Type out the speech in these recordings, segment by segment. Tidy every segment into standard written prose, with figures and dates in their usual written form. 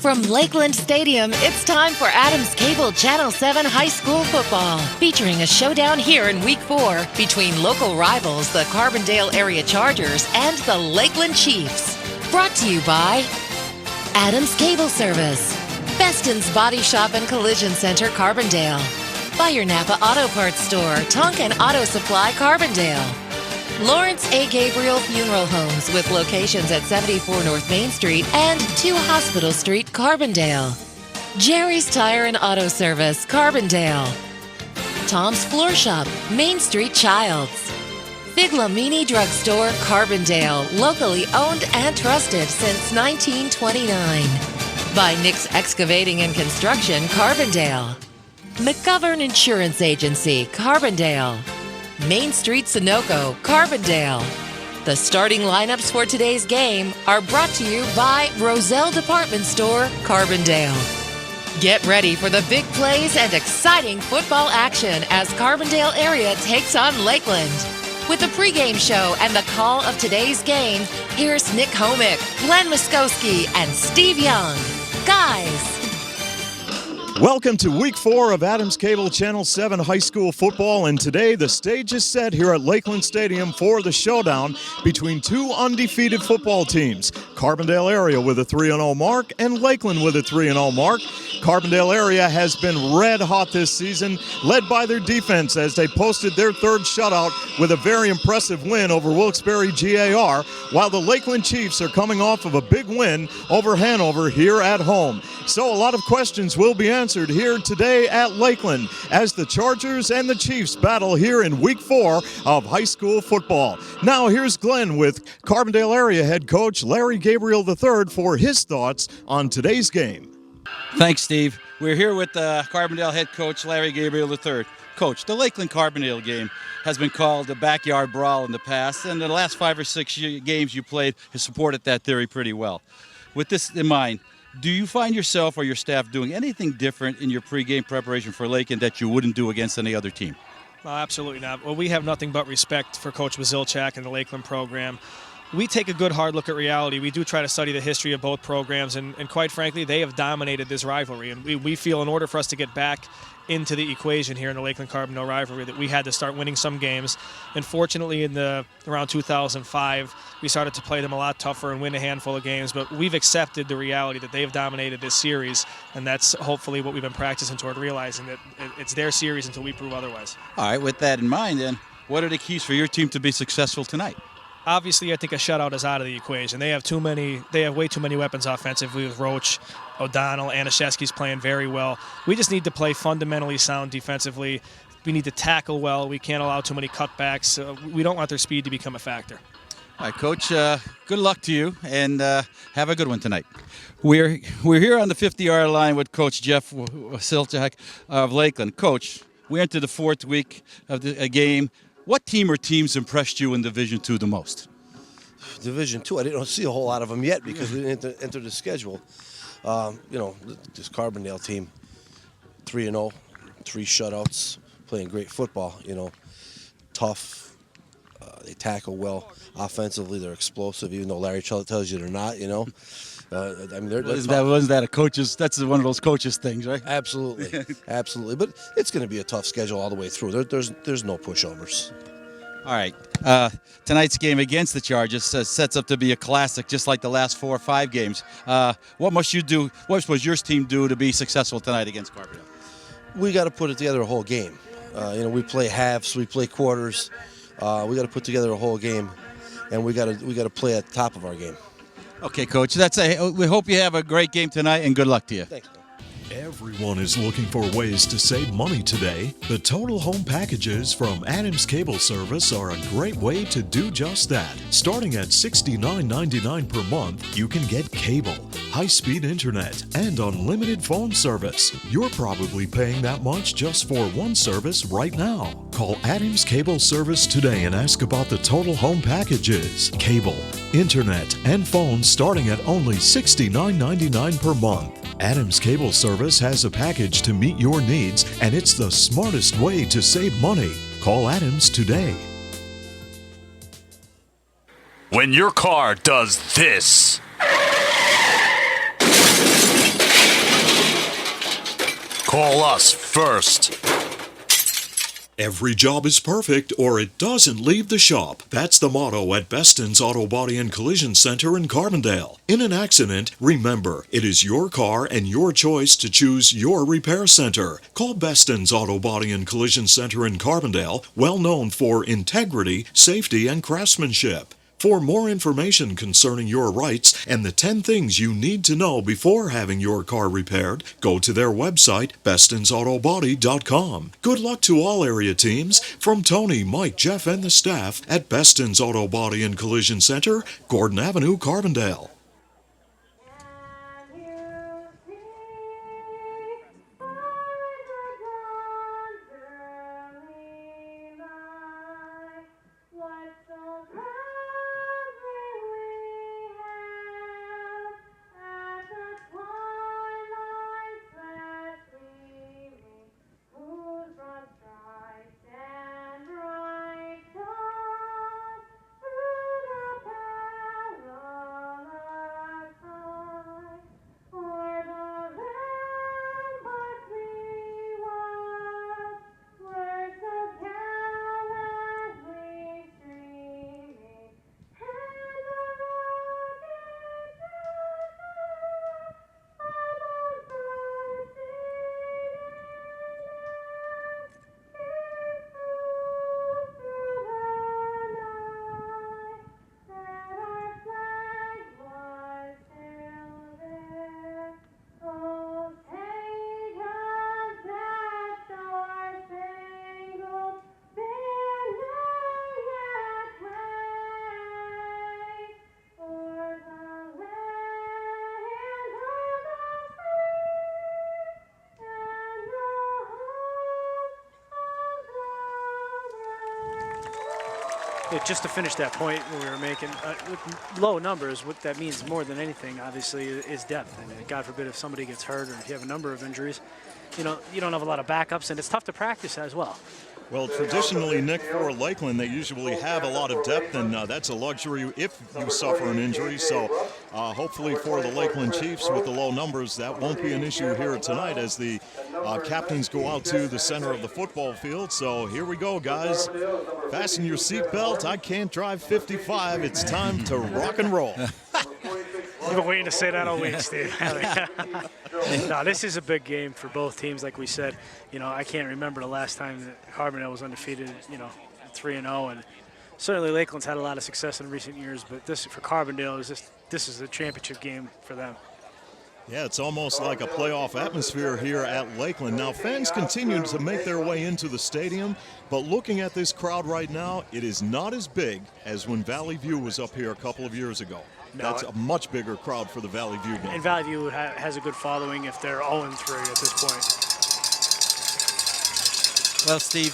From Lakeland Stadium, it's time for Adams Cable Channel 7 High School Football, featuring a showdown here in Week 4 between local rivals, the Carbondale Area Chargers, and the Lakeland Chiefs. Brought to you by Adams Cable Service, Beston's Body Shop and Collision Center, Carbondale, Fire Napa Auto Parts Store, Tonkin Auto Supply, Carbondale, Lawrence A. Gabriel Funeral Homes with locations at 74 North Main Street and 2 Hospital Street, Carbondale, Jerry's Tire and Auto Service, Carbondale, Tom's Floor Shop, Main Street, Childs, Figlamini Drugstore, Carbondale, locally owned and trusted since 1929. By Nick's Excavating and Construction, Carbondale, McGovern Insurance Agency, Carbondale, Main Street Sunoco, Carbondale. The starting lineups for today's game are brought to you by Roselle Department Store, Carbondale. Get ready for the big plays and exciting football action as Carbondale area takes on Lakeland. With the pregame show and the call of today's game, here's Nick Homick, Glenn Muskowski, and Steve Young. Guys! Welcome to Week 4 of Adams Cable Channel 7 High School Football, and today the stage is set here at Lakeland Stadium for the showdown between 2 undefeated football teams. Carbondale area with a 3-0 mark and Lakeland with a 3-0 mark. Carbondale area has been red hot this season, led by their defense as they posted their 3rd shutout with a very impressive win over Wilkes-Barre GAR, while the Lakeland Chiefs are coming off of a big win over Hanover here at home. So a lot of questions will be answered here today at Lakeland as the Chargers and the Chiefs battle here in Week 4 of high school football. Now here's Glenn with Carbondale area head coach Larry Gabriel III for his thoughts on today's game. Thanks, Steve. We're here with Carbondale head coach Larry Gabriel III. Coach, the Lakeland-Carbondale game has been called a backyard brawl in the past, and the last 5 or 6 games you played has supported that theory pretty well. With this in mind, do you find yourself or your staff doing anything different in your pregame preparation for Lakeland that you wouldn't do against any other team? No, absolutely not. Well, we have nothing but respect for Coach Wazilchak and the Lakeland program. We take a good hard look at reality. We do try to study the history of both programs, and quite frankly, they have dominated this rivalry. And we feel in order for us to get back into the equation here in the Lakeland-Carbondale rivalry that we had to start winning some games. And fortunately, around 2005, we started to play them a lot tougher and win a handful of games. But we've accepted the reality that they've dominated this series, and that's hopefully what we've been practicing toward, realizing that it's their series until we prove otherwise. All right, with that in mind, then, what are the keys for your team to be successful tonight? Obviously, I think a shutout is out of the equation. They have way too many weapons offensively with Roach, O'Donnell, Anashevsky's playing very well. We just need to play fundamentally sound defensively. We need to tackle well. We can't allow too many cutbacks. We don't want their speed to become a factor. All right, Coach, good luck to you, and have a good one tonight. We're here on the 50-yard line with Coach Jeff Silchak of Lakeland. Coach, we entered the 4th week of the game. What team or teams impressed you in Division II the most? Division II, I didn't see a whole lot of them yet because we didn't enter the schedule. This Carbondale team, 3-0, 3 shutouts, playing great football. Tough. They tackle well offensively. They're explosive, even though Larry tells you they're not. Wasn't that a coach's? That's one of those coaches' things, right? Absolutely, absolutely. But it's going to be a tough schedule all the way through. There's no pushovers. All right. Tonight's game against the Chargers sets up to be a classic, just like the last 4 or 5 games. What must you do? What must your team do to be successful tonight against Carbondale? We got to put it together a whole game. We play halves, we play quarters. We got to put together a whole game, and we got to play at the top of our game. Okay, Coach. We hope you have a great game tonight, and good luck to you. Thanks. Everyone is looking for ways to save money today. The Total Home Packages from Adams Cable Service are a great way to do just that. Starting at $69.99 per month, you can get cable, high-speed internet, and unlimited phone service. You're probably paying that much just for one service right now. Call Adams Cable Service today and ask about the Total Home Packages. Cable, internet, and phone starting at only $69.99 per month. Adams Cable Service has a package to meet your needs, and it's the smartest way to save money. Call Adams today. When your car does this. Call us first. Every job is perfect or it doesn't leave the shop. That's the motto at Beston's Auto Body and Collision Center in Carbondale. In an accident, remember, it is your car and your choice to choose your repair center. Call Beston's Auto Body and Collision Center in Carbondale, well known for integrity, safety, and craftsmanship. For more information concerning your rights and the 10 things you need to know before having your car repaired, go to their website, bestonsautobody.com. Good luck to all area teams from Tony, Mike, Jeff, and the staff at Beston's Auto Body and Collision Center, Gordon Avenue, Carbondale. Just to finish that point we were making, with low numbers, what that means more than anything, obviously, is depth. And God forbid if somebody gets hurt or if you have a number of injuries, you don't have a lot of backups, and it's tough to practice as well. Well, traditionally, Nick, for Lakeland, they usually have a lot of depth, and that's a luxury if you suffer an injury. So hopefully for the Lakeland Chiefs, with the low numbers, that won't be an issue here tonight as the captains go out to the center of the football field. So here we go, guys. Fasten your seatbelt. I can't drive 55. It's time to rock and roll. You've been waiting to say that all week, Steve. No, this is a big game for both teams, like we said. I can't remember the last time that Carbondale was undefeated, 3-0. And certainly Lakeland's had a lot of success in recent years, but this for Carbondale this is a championship game for them. Yeah, it's almost like a playoff atmosphere here at Lakeland. Now, fans continue to make their way into the stadium, but looking at this crowd right now, it is not as big as when Valley View was up here a couple of years ago. No, that's a much bigger crowd for the Valley View game. And Valley View has a good following if they're 0-3 at this point. Well, Steve,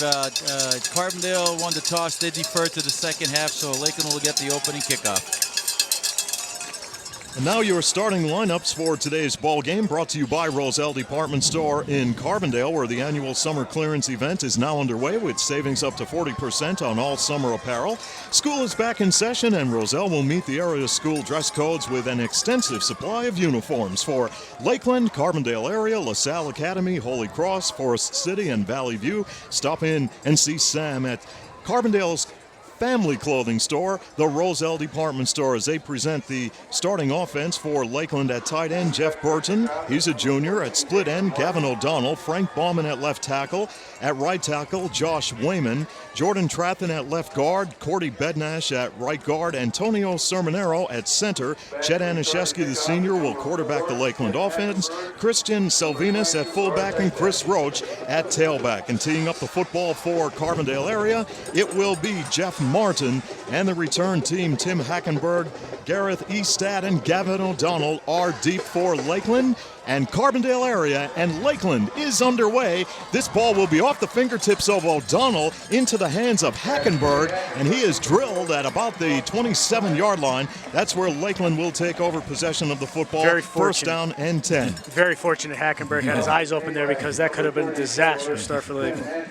Carbondale won the toss. They deferred to the second half, so Lakeland will get the opening kickoff. And now your starting lineups for today's ball game, brought to you by Roselle Department Store in Carbondale, where the annual summer clearance event is now underway with savings up to 40% on all summer apparel. School is back in session, and Roselle will meet the area school dress codes with an extensive supply of uniforms for Lakeland, Carbondale area, LaSalle Academy, Holy Cross, Forest City, and Valley View. Stop in and see Sam at Carbondale's family clothing store, the Roselle Department Store, as they present the starting offense for Lakeland. At tight end, Jeff Burton. He's a junior. At split end, Gavin O'Donnell. Frank Bauman at left tackle. At right tackle, Josh Wayman. Jordan Trathan at left guard. Cordy Bednash at right guard. Antonio Sermonero at center. Chet Anashevsky, the senior, will quarterback the Lakeland offense. Christian Selvinas at fullback, and Chris Roach at tailback. And teeing up the football for Carbondale area, it will be Jeff Martin, and the return team, Tim Hackenberg, Gareth Eastad, and Gavin O'Donnell are deep for Lakeland. And Carbondale area and Lakeland is underway. This ball will be off the fingertips of O'Donnell into the hands of Hackenberg, and he is drilled at about the 27-yard line. That's where Lakeland will take over possession of the football. Very First down and 10. Very fortunate Hackenberg had his eyes open there, because that could have been a disastrous start for Lakeland.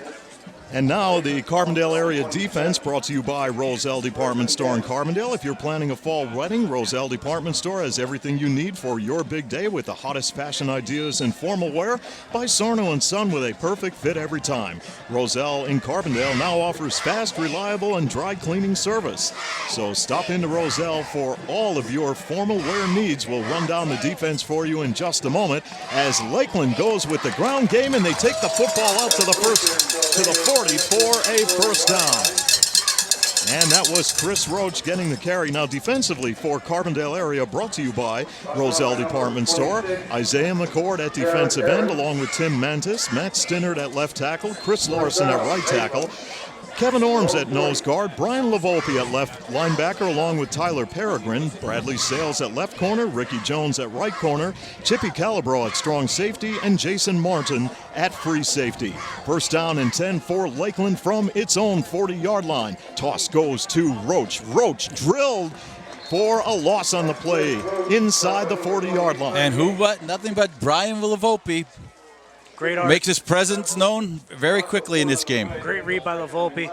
And now the Carbondale area defense brought to you by Roselle Department Store in Carbondale. If you're planning a fall wedding, Roselle Department Store has everything you need for your big day with the hottest fashion ideas in formal wear by Sarno & Son with a perfect fit every time. Roselle in Carbondale now offers fast, reliable, and dry cleaning service. So stop into Roselle for all of your formal wear needs. We'll run down the defense for you in just a moment as Lakeland goes with the ground game and they take the football out to the 40 for a first down. And that was Chris Roach getting the carry. Now defensively for Carbondale area, brought to you by Roselle Department Store. Isaiah McCord at defensive end along with Tim Mantis, Matt Stinnert at left tackle, Chris Larson at right tackle, Kevin Orms at nose guard, Brian Lavolpe at left linebacker along with Tyler Peregrine, Bradley Sales at left corner, Ricky Jones at right corner, Chippy Calabro at strong safety, and Jason Martin at free safety. First down and 10 for Lakeland from its own 40-yard line. Toss goes to Roach. Roach drilled for a loss on the play inside the 40-yard line. And who but nothing but Brian Lavolpe. Makes his presence known very quickly in this game. Great read by LaVolpe.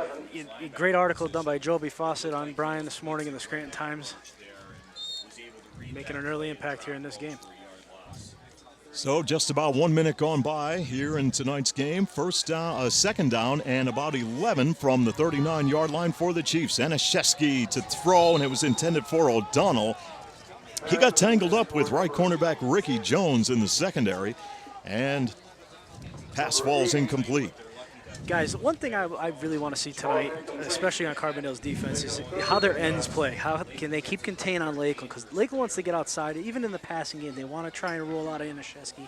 Great article done by Joby Fawcett on Brian this morning in the Scranton Times. Making an early impact here in this game. So just about 1 minute gone by here in tonight's game. Second down and about 11 from the 39-yard line for the Chiefs. Anashevsky to throw, and it was intended for O'Donnell. He got tangled up with right cornerback Ricky Jones in the secondary, and pass falls incomplete. Guys, one thing I really want to see tonight, especially on Carbondale's defense, is how their ends play. How can they keep contained on Lakeland? Because Lakeland wants to get outside. Even in the passing game, they want to try and roll out Anashevsky,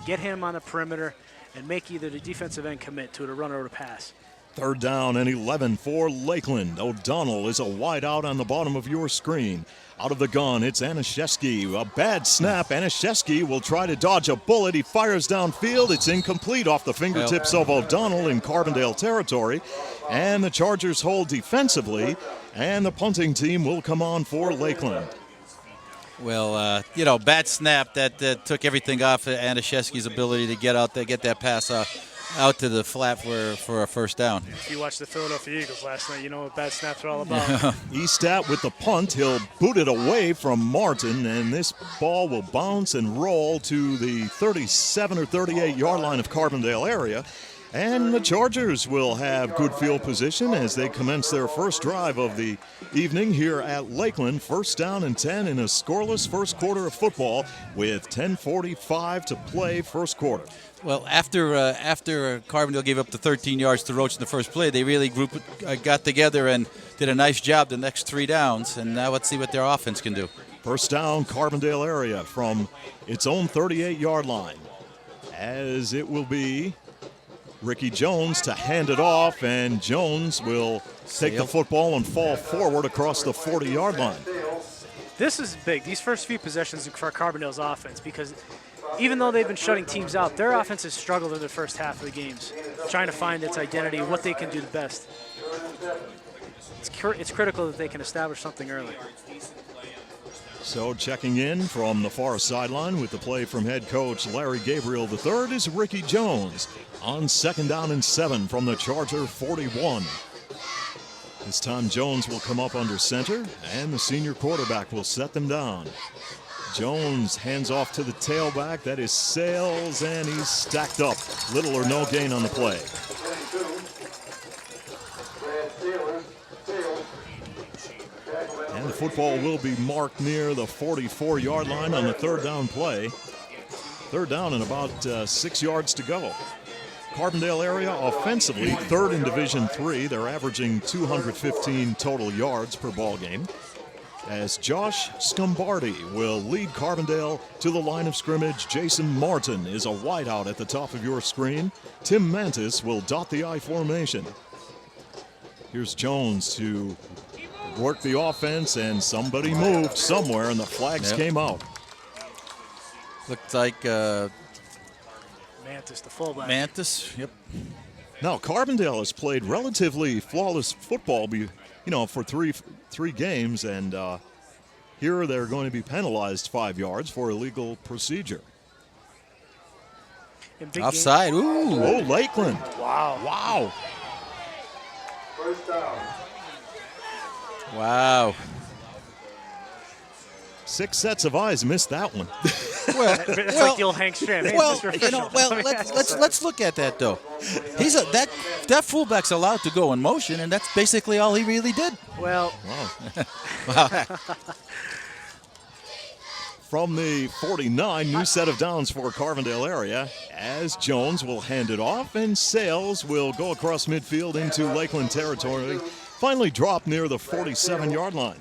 get him on the perimeter, and make either the defensive end commit to it, a run or a pass. Third down and 11 for Lakeland. O'Donnell is a wide out on the bottom of your screen. Out of the gun, it's Anashevsky. A bad snap. Anashevsky will try to dodge a bullet. He fires downfield. It's incomplete off the fingertips of O'Donnell in Carbondale territory. And the Chargers hold defensively, and the punting team will come on for Lakeland. Well, bad snap that took everything off Anashevsky's ability to get out there, get that pass out to the flat for a first down. If you watched the Philadelphia Eagles last night, you know what bad snaps are all about. Estat with the punt. He'll boot it away from Martin, and this ball will bounce and roll to the 37 or 38-yard line of Carbondale area. And the Chargers will have good field position as they commence their first drive of the evening here at Lakeland. First down and 10 in a scoreless first quarter of football with 10:45 to play first quarter. Well, after Carbondale gave up the 13 yards to Roach in the first play, they really got together and did a nice job the next 3 downs. And now let's see what their offense can do. First down, Carbondale area from its own 38-yard line. As it will be Ricky Jones to hand it off, and Jones will take the football and fall forward across the 40-yard line. This is big, these first few possessions for Carbondale's offense, because even though they've been shutting teams out, their offense has struggled in the first half of the games, trying to find its identity, what they can do the best. It's critical that they can establish something early. So checking in from the far sideline with the play from head coach Larry Gabriel III is Ricky Jones on second down and 7 from the Charger 41. This time Jones will come up under center, and the senior quarterback will set them down. Jones hands off to the tailback. That is Sales, and he's stacked up. Little or no gain on the play. And the football will be marked near the 44-yard line on the third down play. Third down and about 6 yards to go. Carbondale area offensively, third in Division III. They're averaging 215 total yards per ball game. As Josh Scombardi will lead Carbondale to the line of scrimmage. Jason Martin is a wideout at the top of your screen. Tim Mantis will dot the I formation. Here's Jones to work the offense, and somebody moved somewhere, and the flags came out. Looked like Mantis, the fullback. Mantis, yep. Now, Carbondale has played relatively flawless football, for three games, and here they're going to be penalized 5 yards for illegal procedure. Offside. Ooh. Oh, Lakeland. Wow. Wow. 6 sets of eyes missed that one. It's like the old Hank Strand. Hey, Well, Mr. you know, Official. let's look at that though. That fullback's allowed to go in motion, and that's basically all he really did. Well, From the 49, new set of downs for Carbondale area as Jones will hand it off and Sales will go across midfield into Lakeland territory, finally drop near the 47-yard line.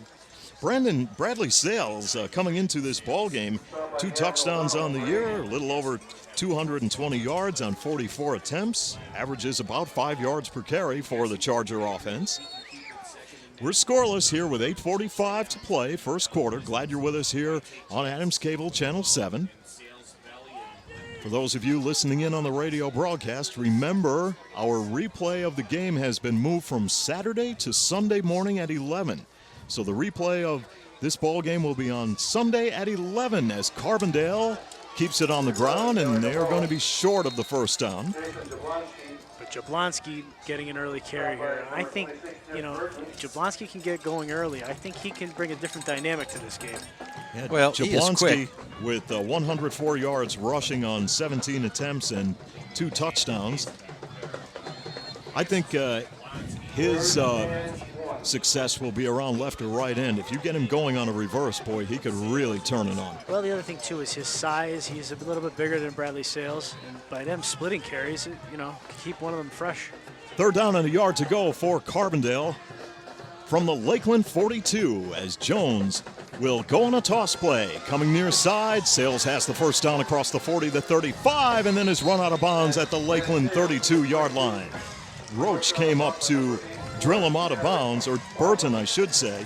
Bradley Sales coming into this ball game, 2 touchdowns on the year, a little over 220 yards on 44 attempts, averages about 5 yards per carry for the Charger offense. We're scoreless here with 8:45 to play, first quarter. Glad you're with us here on Adams Cable Channel 7. For those of you listening in on the radio broadcast, remember our replay of the game has been moved from Saturday to Sunday morning at 11. So the replay of this ball game will be on Sunday at 11 as Carbondale keeps it on the ground, and they are going to be short of the first down. but Jablonski getting an early carry here. I think, Jablonski can get going early. I think he can bring a different dynamic to this game. Yeah, Well, he is Jablonski quick. with 104 yards rushing on 17 attempts and 2 touchdowns. I think his success will be around left or right end. If you get him going on a reverse, boy, he could really turn it on. Well, the other thing, too, is his size. He's a little bit bigger than Bradley Sales. And by them splitting carries, keep one of them fresh. 3rd down and a yard to go for Carbondale from the Lakeland 42 as Jones will go on a toss play. Coming near side, Sales has the first down across the 40, the 35, and then is run out of bounds at the Lakeland 32-yard line. Roach came up to drill him out of bounds, or Burton, I should say.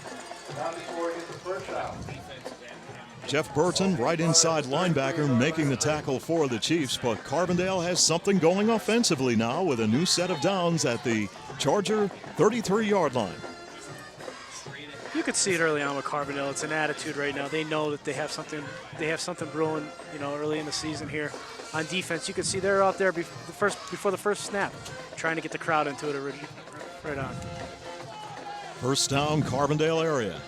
Jeff Burton, right inside linebacker, making the tackle for the Chiefs, but Carbondale has something going offensively now with a new set of downs at the Charger 33-yard line. You could see it early on with Carbondale. It's an attitude right now. They know that they have something brewing, early in the season here. On defense, you could see they're out there before the first snap, trying to get the crowd into it right on. First down, Carbondale area.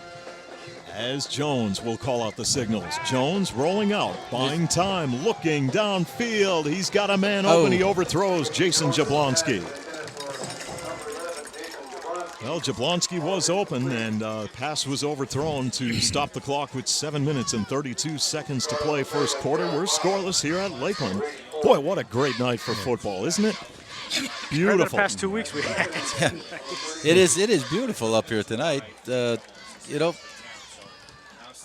As Jones will call out the signals. Jones rolling out, buying time, looking downfield. He's got a man open. He overthrows Jason Jablonski. Well, Jablonski was open, and pass was overthrown to stop the clock with 7 minutes and 32 seconds to play first quarter. We're scoreless here at Lakeland. Boy, what a great night for football, isn't it? Beautiful. The past 2 weeks we had. It is beautiful up here tonight.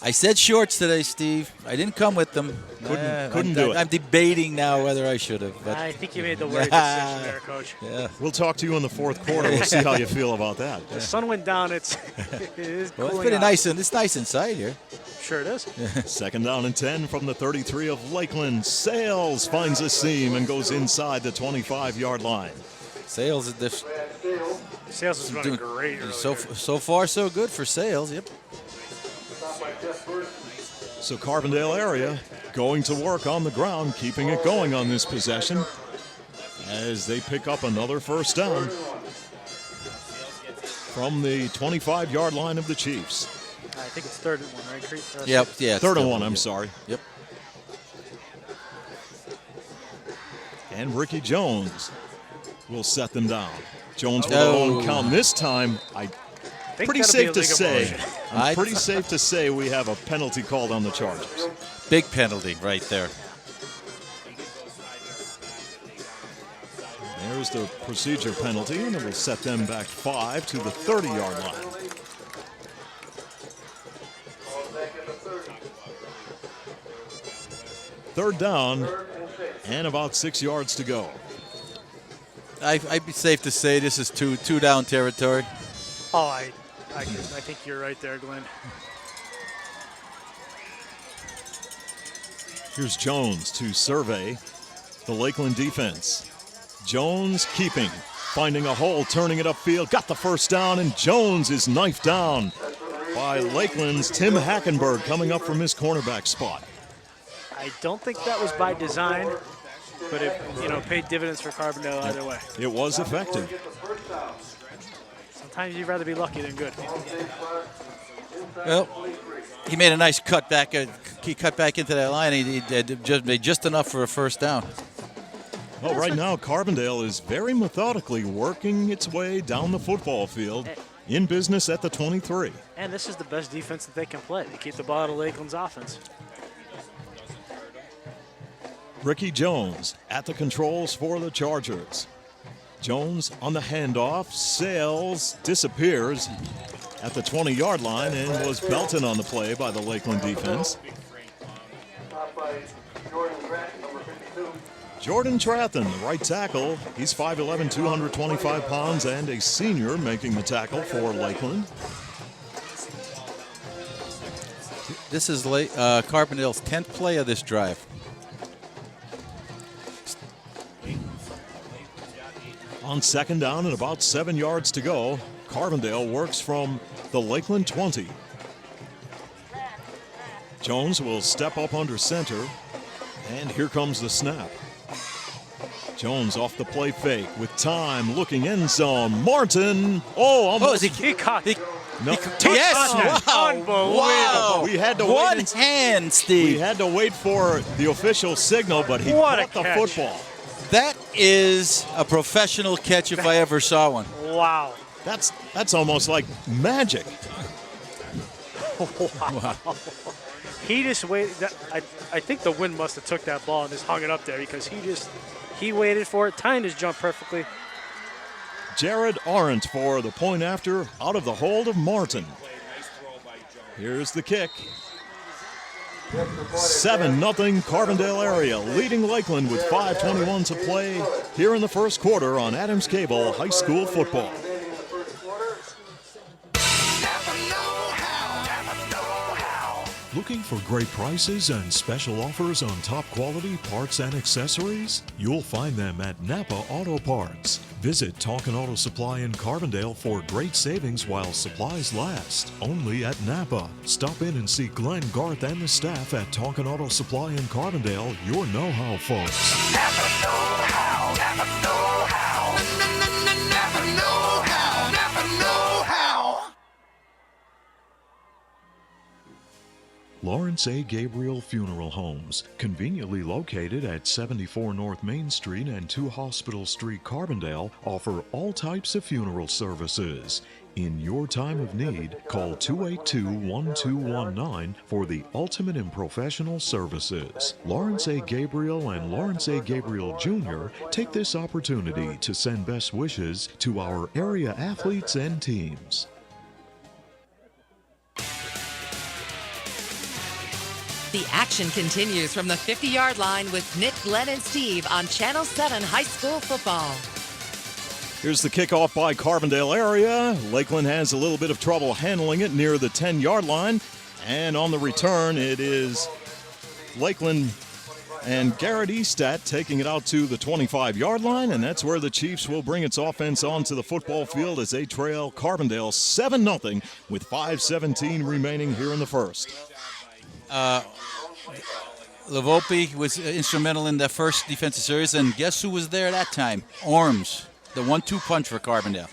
I said shorts today, Steve. I didn't come with them. Couldn't do it. I'm debating now whether I should have. But I think you made the right decision there, Coach. yeah. We'll talk to you in the fourth quarter. We'll see how you feel about that. The sun went down. It is Well, it's cooling pretty off. nice. It's nice inside here. Sure it is. 2nd down and 10 from the 33 of Lakeland. Sales finds a seam and goes inside the 25-yard line. Sales is Sales is running great early. so far so good for Sales. Yep. So Carbondale area going to work on the ground, keeping it going on this possession as they pick up another first down from the 25-yard line of the Chiefs. I think it's 3rd and 1, right, Creed? Yep. Yeah. 3rd and 1, I'm sorry. Yep. And Ricky Jones will set them down. Jones with a long count. This time, pretty safe to say we have a penalty called on the Chargers. Big penalty right there. There's the procedure penalty, and it will set them back 5 to the 30-yard line. Third down and about 6 yards to go. I'd be safe to say this is two down territory. Oh, I think you're right there, Glenn. Here's Jones to survey the Lakeland defense. Jones keeping, finding a hole, turning it upfield, got the first down, and Jones is knifed down by Lakeland's Tim Hackenberg coming up from his cornerback spot. I don't think that was by design, but it paid dividends for Carbondale either way. It was effective. Sometimes you'd rather be lucky than good. Well, he made a nice cut back. He cut back into that line. He made just enough for a first down. Well, right now, Carbondale is very methodically working its way down the football field in business at the 23. And this is the best defense that they can play. They keep the ball out of Lakeland's offense. Ricky Jones at the controls for the Chargers. Jones on the handoff, sails, disappears at the 20-yard line and was belted on the play by the Lakeland defense. Jordan Trathen, the right tackle. He's 5'11", 225 pounds, and a senior making the tackle for Lakeland. This is Carbondale's 10th play of this drive. On second down and about 7 yards to go, Carbondale works from the Lakeland 20. Jones will step up under center, and here comes the snap. Jones off the play fake with time, looking end zone. Martin, almost. He caught it. No. Yes, wow. Unbelievable. Wow. We had to One wait. hand, Steve. We had to wait for the official signal, but he What a caught the catch. football. That is a professional catch if I ever saw one. Wow. That's almost like magic. Wow. He just waited. I think the wind must have took that ball and just hung it up there because he waited for it, timed his jump perfectly. Jared Arendt for the point after, out of the hold of Martin. Here's the kick. 7-0 Carbondale area, leading Lakeland with 5:21 to play here in the first quarter on Adams Cable High School Football. Looking for great prices and special offers on top quality parts and accessories? You'll find them at Napa Auto Parts. Visit Tonkin Auto Supply in Carbondale for great savings while supplies last. Only at Napa. Stop in and see Glenn, Garth, and the staff at Tonkin Auto Supply in Carbondale, your know-how folks. Napa know-how. Napa know-how. Napa know-how. Napa know-how. Lawrence A. Gabriel Funeral Homes, conveniently located at 74 North Main Street and 2 Hospital Street, Carbondale, offer all types of funeral services. In your time of need, call 282-1219 for the ultimate in professional services. Lawrence A. Gabriel and Lawrence A. Gabriel Jr. take this opportunity to send best wishes to our area athletes and teams. The action continues from the 50-yard line with Nick, Glenn, and Steve on Channel 7 High School Football. Here's the kickoff by Carbondale area. Lakeland has a little bit of trouble handling it near the 10-yard line. And on the return, it is Lakeland and Garrett Eastat taking it out to the 25-yard line. And that's where the Chiefs will bring its offense onto the football field as they trail Carbondale 7-0 with 5:17 remaining here in the first. Lavolpe was instrumental in the first defensive series, and guess who was there at that time? Orms, the 1-2 punch for Carbondale.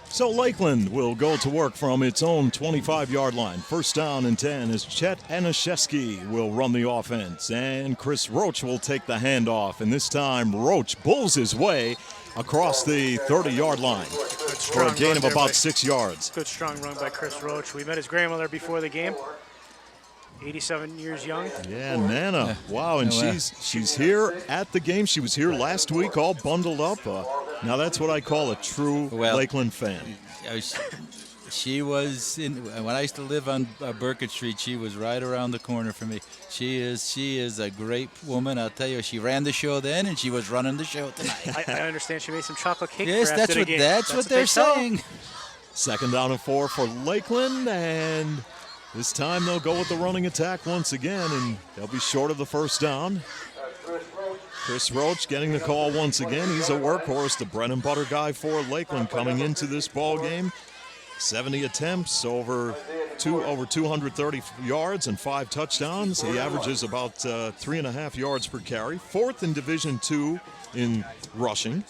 So Lakeland will go to work from its own 25-yard line. First down and 10 as Chet Anashevsky will run the offense, and Chris Roach will take the handoff. And this time, Roach bulls his way across the 30-yard line for a gain of about 6 yards. Good strong run by Chris Roach. We met his grandmother before the game. 87 years young. Yeah, Nana. Wow, and she's here at the game. She was here last week, all bundled up. Now that's what I call a true Lakeland fan. She was when I used to live on Burkett Street. She was right around the corner from me. She is a great woman. I'll tell you, she ran the show then, and she was running the show tonight. I understand she made some chocolate cake. Yes, that's what they're saying. Second down and 4 for Lakeland, and this time they'll go with the running attack once again, and they'll be short of the first down. Chris Roach getting the call once again. He's a workhorse, the bread and butter guy for Lakeland coming into this ball game. 70 attempts, over 230 yards and 5 touchdowns. He averages about 3.5 yards per carry. 4th in Division II in rushing.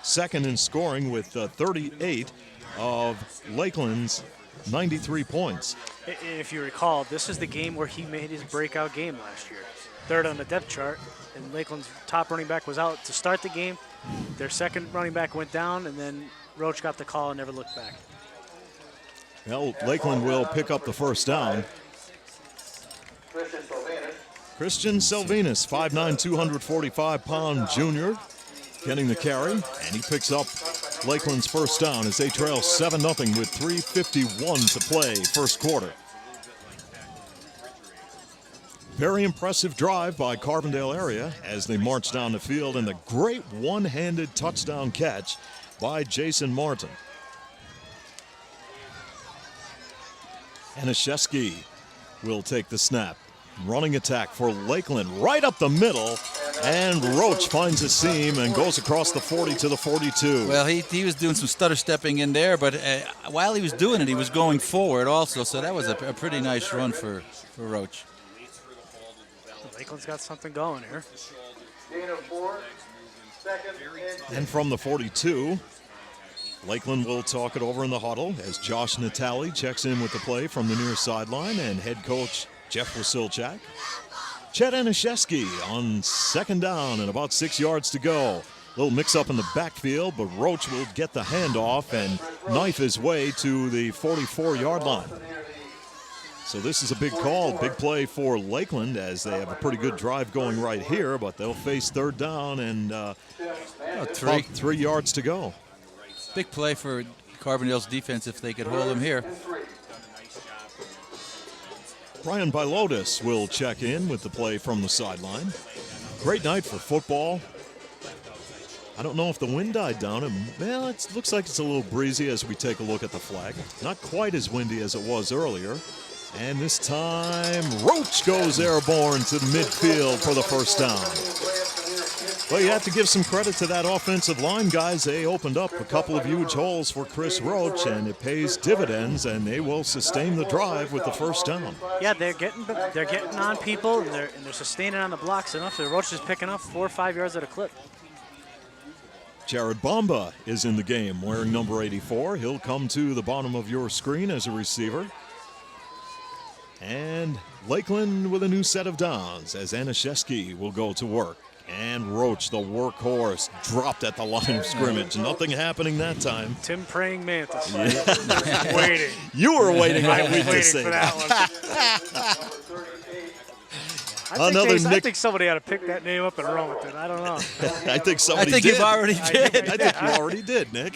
second in scoring with 38 of Lakeland's 93 points. If you recall, this is the game where he made his breakout game last year. Third on the depth chart, and Lakeland's top running back was out to start the game. Their second running back went down, and then Roach got the call and never looked back. Well, Lakeland will pick up the first down. Christian Sylvanus, 5'9", 245-pound junior, getting the carry, and he picks up Lakeland's first down as they trail 7-0 with 3:51 to play first quarter. Very impressive drive by Carbondale area as they march down the field, and the great one-handed touchdown catch by Jason Martin. Anashevsky will take the snap. Running attack for Lakeland right up the middle, and Roach finds a seam and goes across the 40 to the 42. Well, he was doing some stutter stepping in there, but while he was doing it, he was going forward also, so that was a pretty nice run for Roach. Lakeland's got something going here. And from the 42, Lakeland will talk it over in the huddle as Josh Natale checks in with the play from the near sideline, and head coach Jeff Wasilchak. Chet Anashevsky on second down and about 6 yards to go. Little mix-up in the backfield, but Roach will get the handoff and knife his way to the 44-yard line. So this is a big call, big play for Lakeland as they have a pretty good drive going right here, but they'll face third down and about 3 yards to go. Big play for Carbondale's defense if they could hold him here. Brian Bilotis will check in with the play from the sideline. Great night for football. I don't know if the wind died down. Well, it looks like it's a little breezy as we take a look at the flag. Not quite as windy as it was earlier. And this time, Roach goes airborne to the midfield for the first down. Well, you have to give some credit to that offensive line, guys. They opened up a couple of huge holes for Chris Roach, and it pays dividends, and they will sustain the drive with the first down. Yeah, they're getting on people, and they're sustaining on the blocks enough. The Roach is picking up 4 or 5 yards at a clip. Jared Bomba is in the game, wearing number 84. He'll come to the bottom of your screen as a receiver. And Lakeland with a new set of downs as Anashevsky will go to work. And Roach, the workhorse, dropped at the line of scrimmage. Nothing happening that time. Tim praying mantis. Yeah. Waiting. You were waiting all I was week to waiting say for that. I think somebody ought to pick that name up and run with it. I don't know. I think somebody did. I think you've already did. I think you already did, Nick.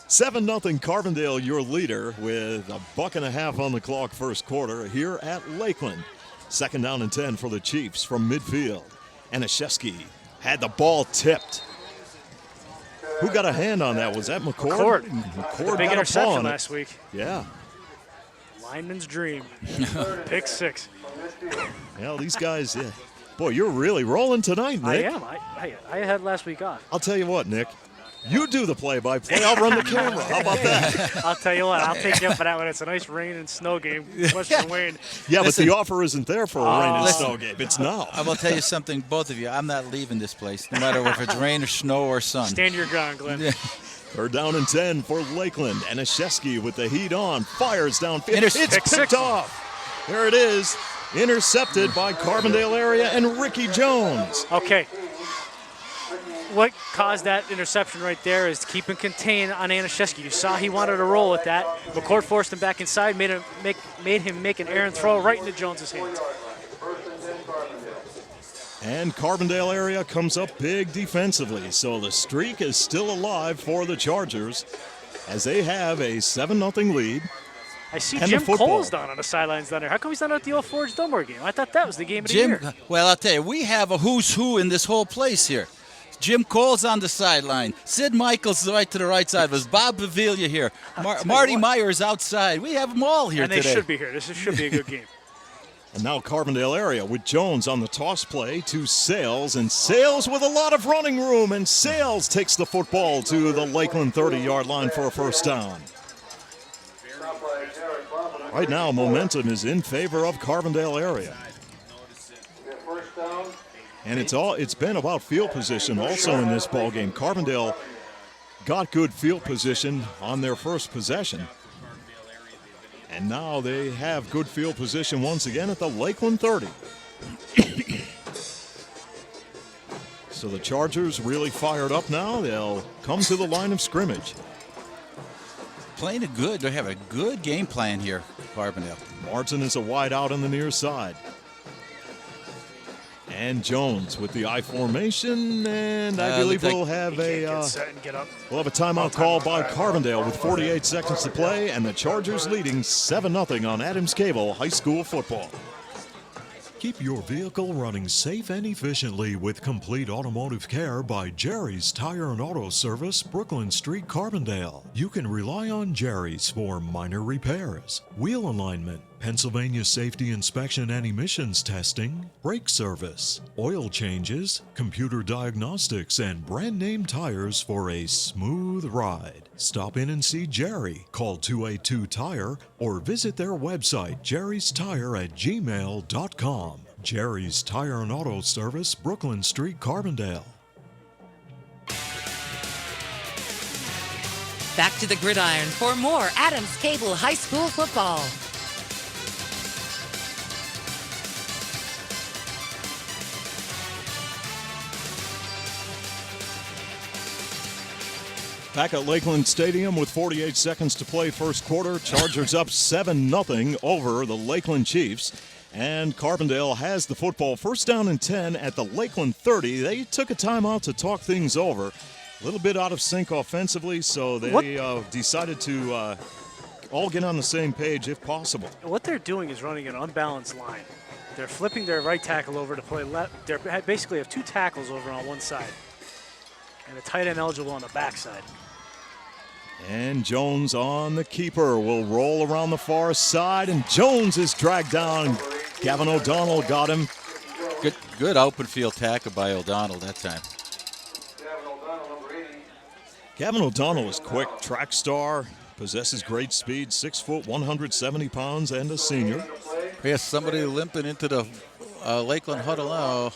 7-0 Carbondale, your leader, with a $1.50 on the clock first quarter here at Lakeland. Second down and 10 for the Chiefs from midfield. Anashevsky had the ball tipped. Who got a hand on that? Was that McCord? McCord big got interception a paw on last it. week. Yeah. Lineman's dream. Pick 6. Well, these guys, yeah. Boy, you're really rolling tonight, Nick. I am. I had last week off. I'll tell you what, Nick. You do the play-by-play. I'll run the camera. How about that? I'll tell you what. I'll take you up for that one. It's a nice rain and snow game. Western Wayne. Yeah, Listen, but the offer isn't there for a rain and snow game. It's now. I will tell you something, both of you. I'm not leaving this place, no matter if it's rain or snow or sun. Stand your ground, Glenn. Third down and 10 for Lakeland. Anashevsky with the heat on. Fires downfield. It's picked off. There it is. Intercepted by Carbondale area and Ricky Jones. Okay. What caused that interception right there is keeping contained on Anashevsky. You saw he wanted to roll with that. McCord forced him back inside, made him make an errant throw right into Jones's hands. And Carbondale area comes up big defensively, so the streak is still alive for the Chargers as they have a 7-0 lead. I see Jim Cole's down on the sidelines down there. How come he's not at the Old Forge Dunmore game? I thought that was the game of the year. Well, I'll tell you, we have a who's who in this whole place here. Jim Cole's on the sideline. Sid Michaels right to the right side. Was Bob Pavilla here. Marty Myers outside. We have them all here today. And they should be here. This should be a good game. And now Carbondale area with Jones on the toss play to Sales. And Sales with a lot of running room. And Sales takes the football to the Lakeland 30-yard line for a first down. Right now, momentum is in favor of Carbondale area. And it's been about field position also in this ball game. Carbondale got good field position on their first possession. And now they have good field position once again at the Lakeland 30. So the Chargers really fired up now. They'll come to the line of scrimmage. Playing they have a good game plan here, Carbondale. Martin is a wide out on the near side. And Jones with the I formation, and I believe we'll have a timeout call by Carbondale with 48 seconds to play, and the Chargers leading 7-0 on Adams Cable High School football. Keep your vehicle running safe and efficiently with complete automotive care by Jerry's Tire and Auto Service, Brooklyn Street, Carbondale. You can rely on Jerry's for minor repairs, wheel alignment, Pennsylvania safety inspection and emissions testing, brake service, oil changes, computer diagnostics, and brand name tires for a smooth ride. Stop in and see Jerry. Call 282-TIRE or visit their website, jerrystire@gmail.com. Jerry's Tire and Auto Service, Brooklyn Street, Carbondale. Back to the gridiron for more Adams Cable High School football. Back at Lakeland Stadium with 48 seconds to play first quarter. Chargers up 7-0 over the Lakeland Chiefs. And Carbondale has the football. First down and 10 at the Lakeland 30. They took a timeout to talk things over. A little bit out of sync offensively, so they decided to all get on the same page if possible. What they're doing is running an unbalanced line. They're flipping their right tackle over to play left. They basically have two tackles over on one side and a tight end eligible on the backside. And Jones on the keeper will roll around the far side, and Jones is dragged down. Gavin O'Donnell got him. Good open field tackle by O'Donnell that time. Gavin O'Donnell is quick, track star, possesses great speed, 6 foot, 170 pounds, and a senior. Yes, somebody limping into the Lakeland huddle now.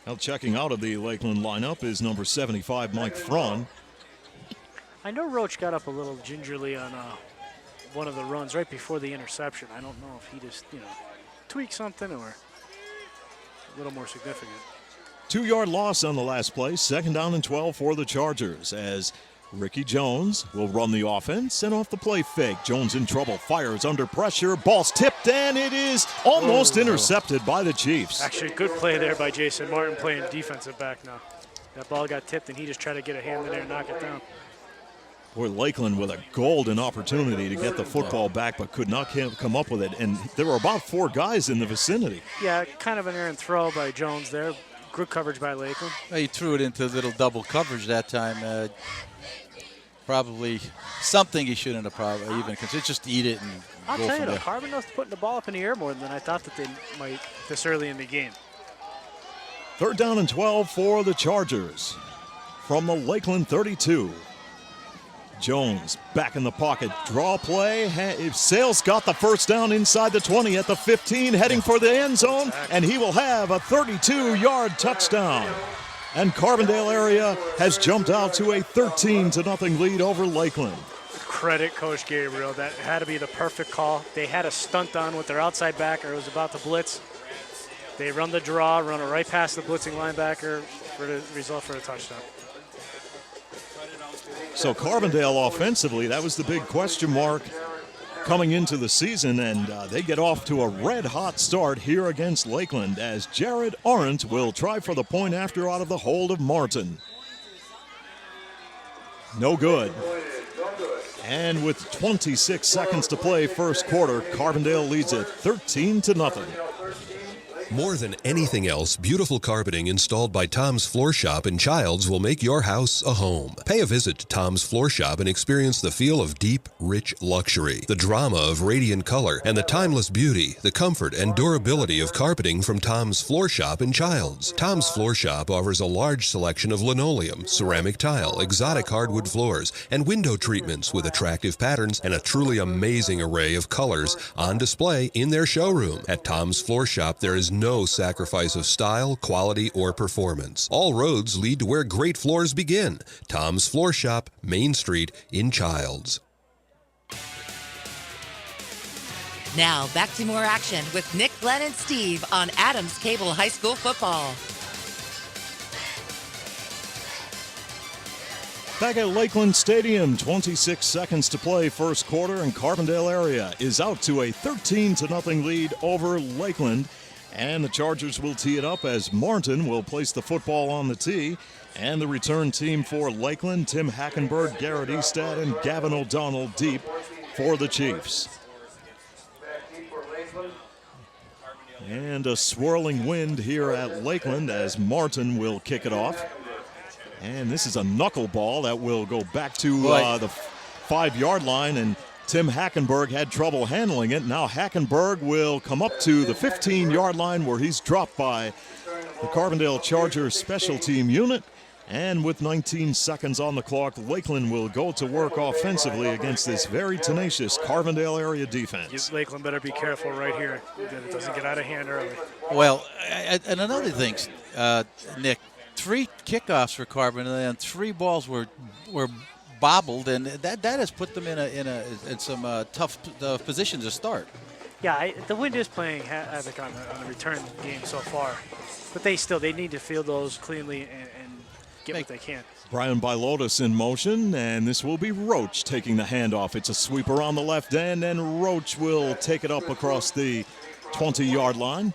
Now checking out of the Lakeland lineup is number 75, Mike Fraun. I know Roach got up a little gingerly on one of the runs right before the interception. I don't know if he just, tweaked something or a little more significant. 2-yard loss on the last play. Second down and 12 for the Chargers as Ricky Jones will run the offense, and off the play fake. Jones in trouble, fires under pressure, ball's tipped, and it is almost intercepted by the Chiefs. Actually, good play there by Jason Martin playing defensive back now. That ball got tipped, and he just tried to get a hand in there and knock it down. Boy, Lakeland with a golden opportunity to get the football back, but could not come up with it, and there were about 4 guys in the vicinity. Yeah, kind of an errant throw by Jones there. Good coverage by Lakeland. He threw it into a little double coverage that time. Probably something he shouldn't have probably even considered. Just eat it and I'll go tell you, from though, there. Carbondale's putting the ball up in the air more than I thought that they might this early in the game. Third down and 12 for the Chargers from the Lakeland 32. Jones back in the pocket, draw play. Sales got the first down inside the 20 at the 15, heading for the end zone, and he will have a 32-yard touchdown. And Carbondale area has jumped out to a 13-0 lead over Lakeland. Credit Coach Gabriel. That had to be the perfect call. They had a stunt on with their outside backer. It was about to blitz. They run the draw, run it right past the blitzing linebacker for the result for a touchdown. So Carbondale offensively, that was the big question mark coming into the season, and they get off to a red-hot start here against Lakeland as Jared Arendt will try for the point after out of the hold of Martin. No good. And with 26 seconds to play first quarter, Carbondale leads it 13-0. More than anything else, beautiful carpeting installed by Tom's Floor Shop in Childs will make your house a home. Pay a visit to Tom's Floor Shop and experience the feel of deep, rich luxury, the drama of radiant color, and the timeless beauty, the comfort, and durability of carpeting from Tom's Floor Shop in Childs. Tom's Floor Shop offers a large selection of linoleum, ceramic tile, exotic hardwood floors, and window treatments with attractive patterns and a truly amazing array of colors on display in their showroom. At Tom's Floor Shop, there is no sacrifice of style, quality, or performance. All roads lead to where great floors begin. Tom's Floor Shop, Main Street in Childs. Now back to more action with Nick, Glenn, and Steve on Adams Cable High School football. Back at Lakeland Stadium, 26 seconds to play first quarter, and Carbondale area is out to a 13-0 lead over Lakeland. And the Chargers will tee it up as Martin will place the football on the tee. And the return team for Lakeland, Tim Hackenberg, Garrett Eastad, and Gavin O'Donnell deep for the Chiefs. And a swirling wind here at Lakeland as Martin will kick it off. And this is a knuckleball that will go back to the 5-yard line, and Tim Hackenberg had trouble handling it. Now Hackenberg will come up to the 15-yard line where he's dropped by the Carbondale Chargers special team unit. And with 19 seconds on the clock, Lakeland will go to work offensively against this very tenacious Carbondale area defense. Lakeland better be careful right here that it doesn't get out of hand early. Well, and another thing, Nick, 3 kickoffs for Carbondale and 3 balls were bobbled, and that has put them in some tough positions to start. Yeah, the wind is playing havoc on the return game so far, but they need to field those cleanly and get what they can. Brian Bilotis in motion, and this will be Roach taking the handoff. It's a sweep around the left end, and Roach will take it up across the 20-yard line.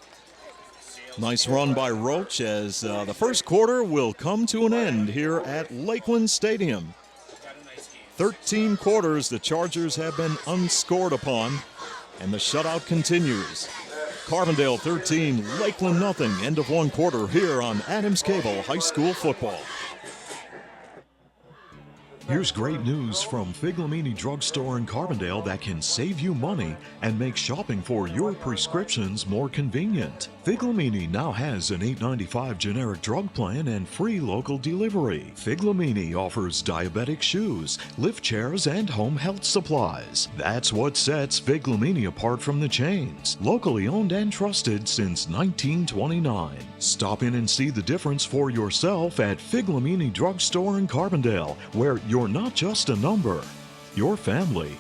Nice run by Roach as the first quarter will come to an end here at Lakeland Stadium. 13 quarters, the Chargers have been unscored upon, and the shutout continues. Carbondale 13, Lakeland nothing. End of one quarter here on Adams Cable High School football. Here's great news from Figlamini Drugstore in Carbondale that can save you money and make shopping for your prescriptions more convenient. Figlamini now has an $8.95 generic drug plan and free local delivery. Figlamini offers diabetic shoes, lift chairs, and home health supplies. That's what sets Figlamini apart from the chains. Locally owned and trusted since 1929. Stop in and see the difference for yourself at Figlamini Drugstore in Carbondale, where you're not just a number, you're family.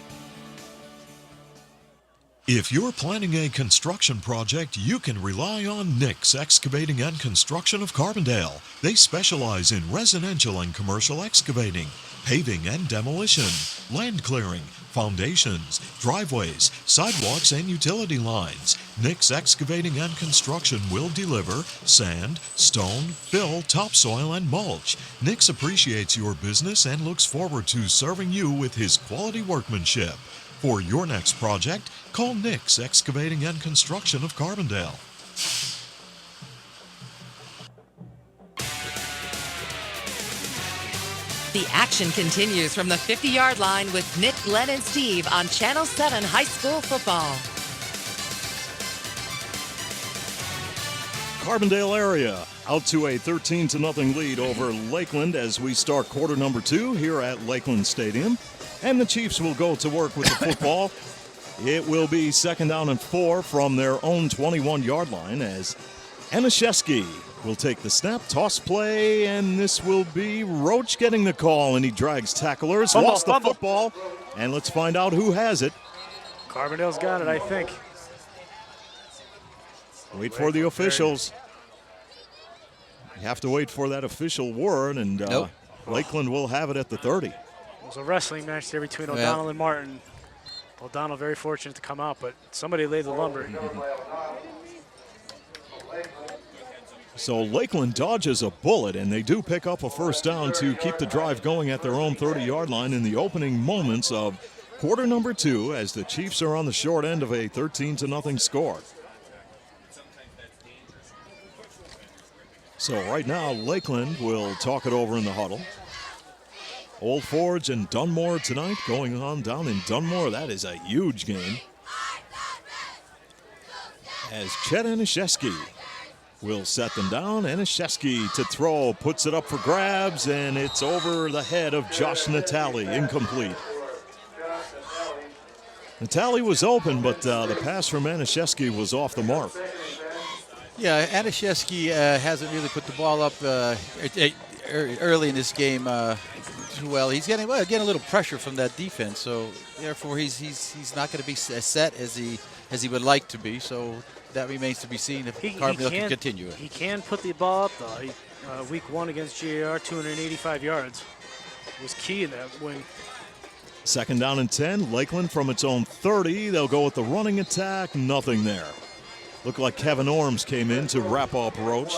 If you're planning a construction project, you can rely on Nick's Excavating and Construction of Carbondale. They specialize in residential and commercial excavating, paving and demolition, land clearing, foundations, driveways, sidewalks, and utility lines. Nick's Excavating and Construction will deliver sand, stone, fill, topsoil, and mulch. Nick's appreciates your business and looks forward to serving you with his quality workmanship. For your next project, call Nick's Excavating and Construction of Carbondale. The action continues from the 50-yard line with Nick, Glenn, and Steve on Channel 7 High School football. Carbondale area out to a 13-0 lead over Lakeland as we start quarter number 2 here at Lakeland Stadium. And the Chiefs will go to work with the football. It will be 2nd down and 4 from their own 21-yard line as Anashevsky will take the snap, toss play, and this will be Roach getting the call, and he drags tacklers, lost the football, and let's find out who has it. Carbondale's got it, I think. Wait for the officials. You have to wait for that official word, and Lakeland will have it at the 30. It was a wrestling match there between O'Donnell and Martin. O'Donnell very fortunate to come out, but somebody laid the lumber. So Lakeland dodges a bullet, and they do pick up a first down to keep the drive going at their own 30-yard line in the opening moments of quarter number 2 as the Chiefs are on the short end of a 13-0 score. So right now, Lakeland will talk it over in the huddle. Old Forge and Dunmore tonight going on down in Dunmore. That is a huge game. As Chet Anishevsky will set them down. Anishevsky to throw, puts it up for grabs, and it's over the head of Josh Natali, incomplete. Natali was open, but the pass from Anishevsky was off the mark. Yeah, Anishevsky hasn't really put the ball up early in this game too well. He's getting a little pressure from that defense, so therefore he's not going to be as set as he would like to be. So that remains to be seen if Carbondale can continue it. He can put the ball up, though. Week 1 against GAR, 285 yards. Was key in that win. Second down and 10. Lakeland from its own 30. They'll go with the running attack. Nothing there. Looked like Kevin Orms came in to wrap up Roach.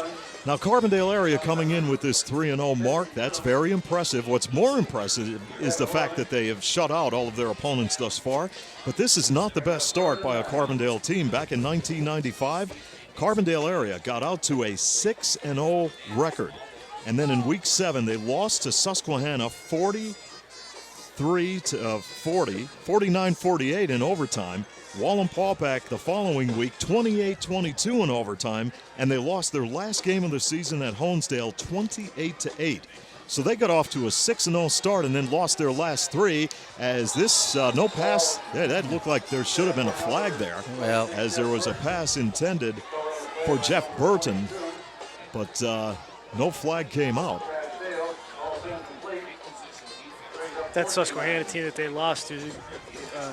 Now, Carbondale area coming in with this 3-0 mark. That's very impressive. What's more impressive is the fact that they have shut out all of their opponents thus far. But this is not the best start by a Carbondale team. Back in 1995, Carbondale 49 got out to a 6-0 record. And then in week 7, they lost to Susquehanna 49-48 in overtime. Wallenpaupack the following week, 28-22 in overtime, and they lost their last game of the season at Honesdale 28-8. So they got off to a 6-0 start and then lost their last 3 as this no pass, that looked like there should have been a flag there. Well, as there was a pass intended for Jeff Burton, but no flag came out. That Susquehanna team that they lost to,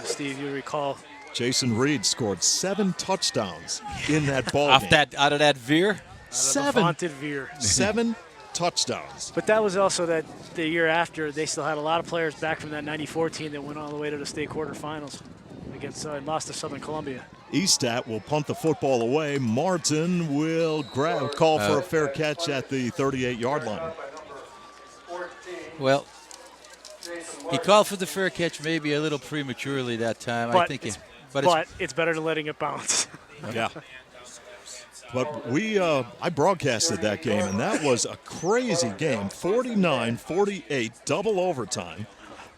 Steve, you recall. Jason Reed scored 7 touchdowns in that ball out game. of that veer? 7. Vaunted veer. 7 touchdowns. But that was also the year after. They still had a lot of players back from that 94 team that went all the way to the state quarterfinals against and lost to Southern Columbia. Estat will punt the football away. Martin will call for a fair catch at the 38-yard line. Well, he called for the fair catch maybe a little prematurely that time. But I think but it's better than letting it bounce. Yeah. But I broadcasted that game, and that was a crazy game. 49-48, double overtime.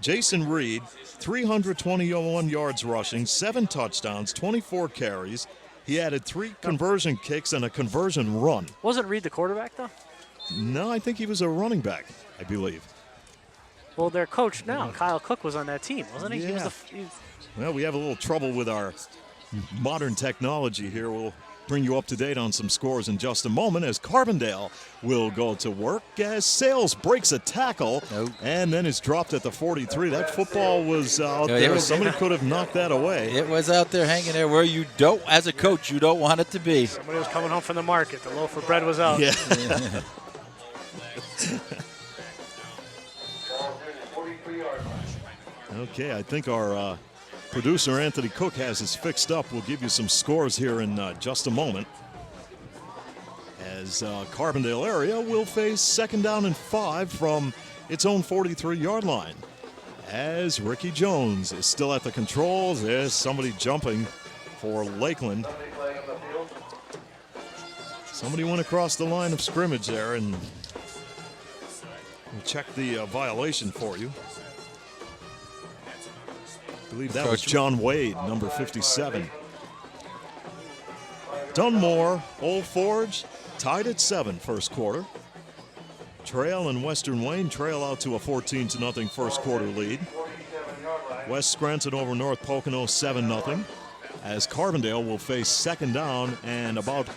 Jason Reed, 321 yards rushing, 7 touchdowns, 24 carries. He added 3 conversion kicks and a conversion run. Wasn't Reed the quarterback, though? No, I think he was a running back, I believe. Well, their coach now, Kyle Cook, was on that team, wasn't he? Yeah. Well, we have a little trouble with our modern technology here. We'll bring you up to date on some scores in just a moment as Carbondale will go to work as Sales breaks a tackle and then is dropped at the 43. That football was out there. Somebody could have knocked that away. It was out there hanging there where you don't, as a coach, you don't want it to be. Somebody was coming home from the market. The loaf of bread was out. Yeah. Okay, I think our producer Anthony Cook has us fixed up. We'll give you some scores here in just a moment. As Carbondale area will face second down and 5 from its own 43-yard line. As Ricky Jones is still at the controls, there's somebody jumping for Lakeland. Somebody went across the line of scrimmage there, and we'll check the violation for you. I believe that was John Wade, number 57. Dunmore, Old Forge, tied at 7 first quarter. Trail and Western Wayne trail out to a 14-0 first quarter lead. West Scranton over North Pocono 7-0. As Carbondale will face second down and about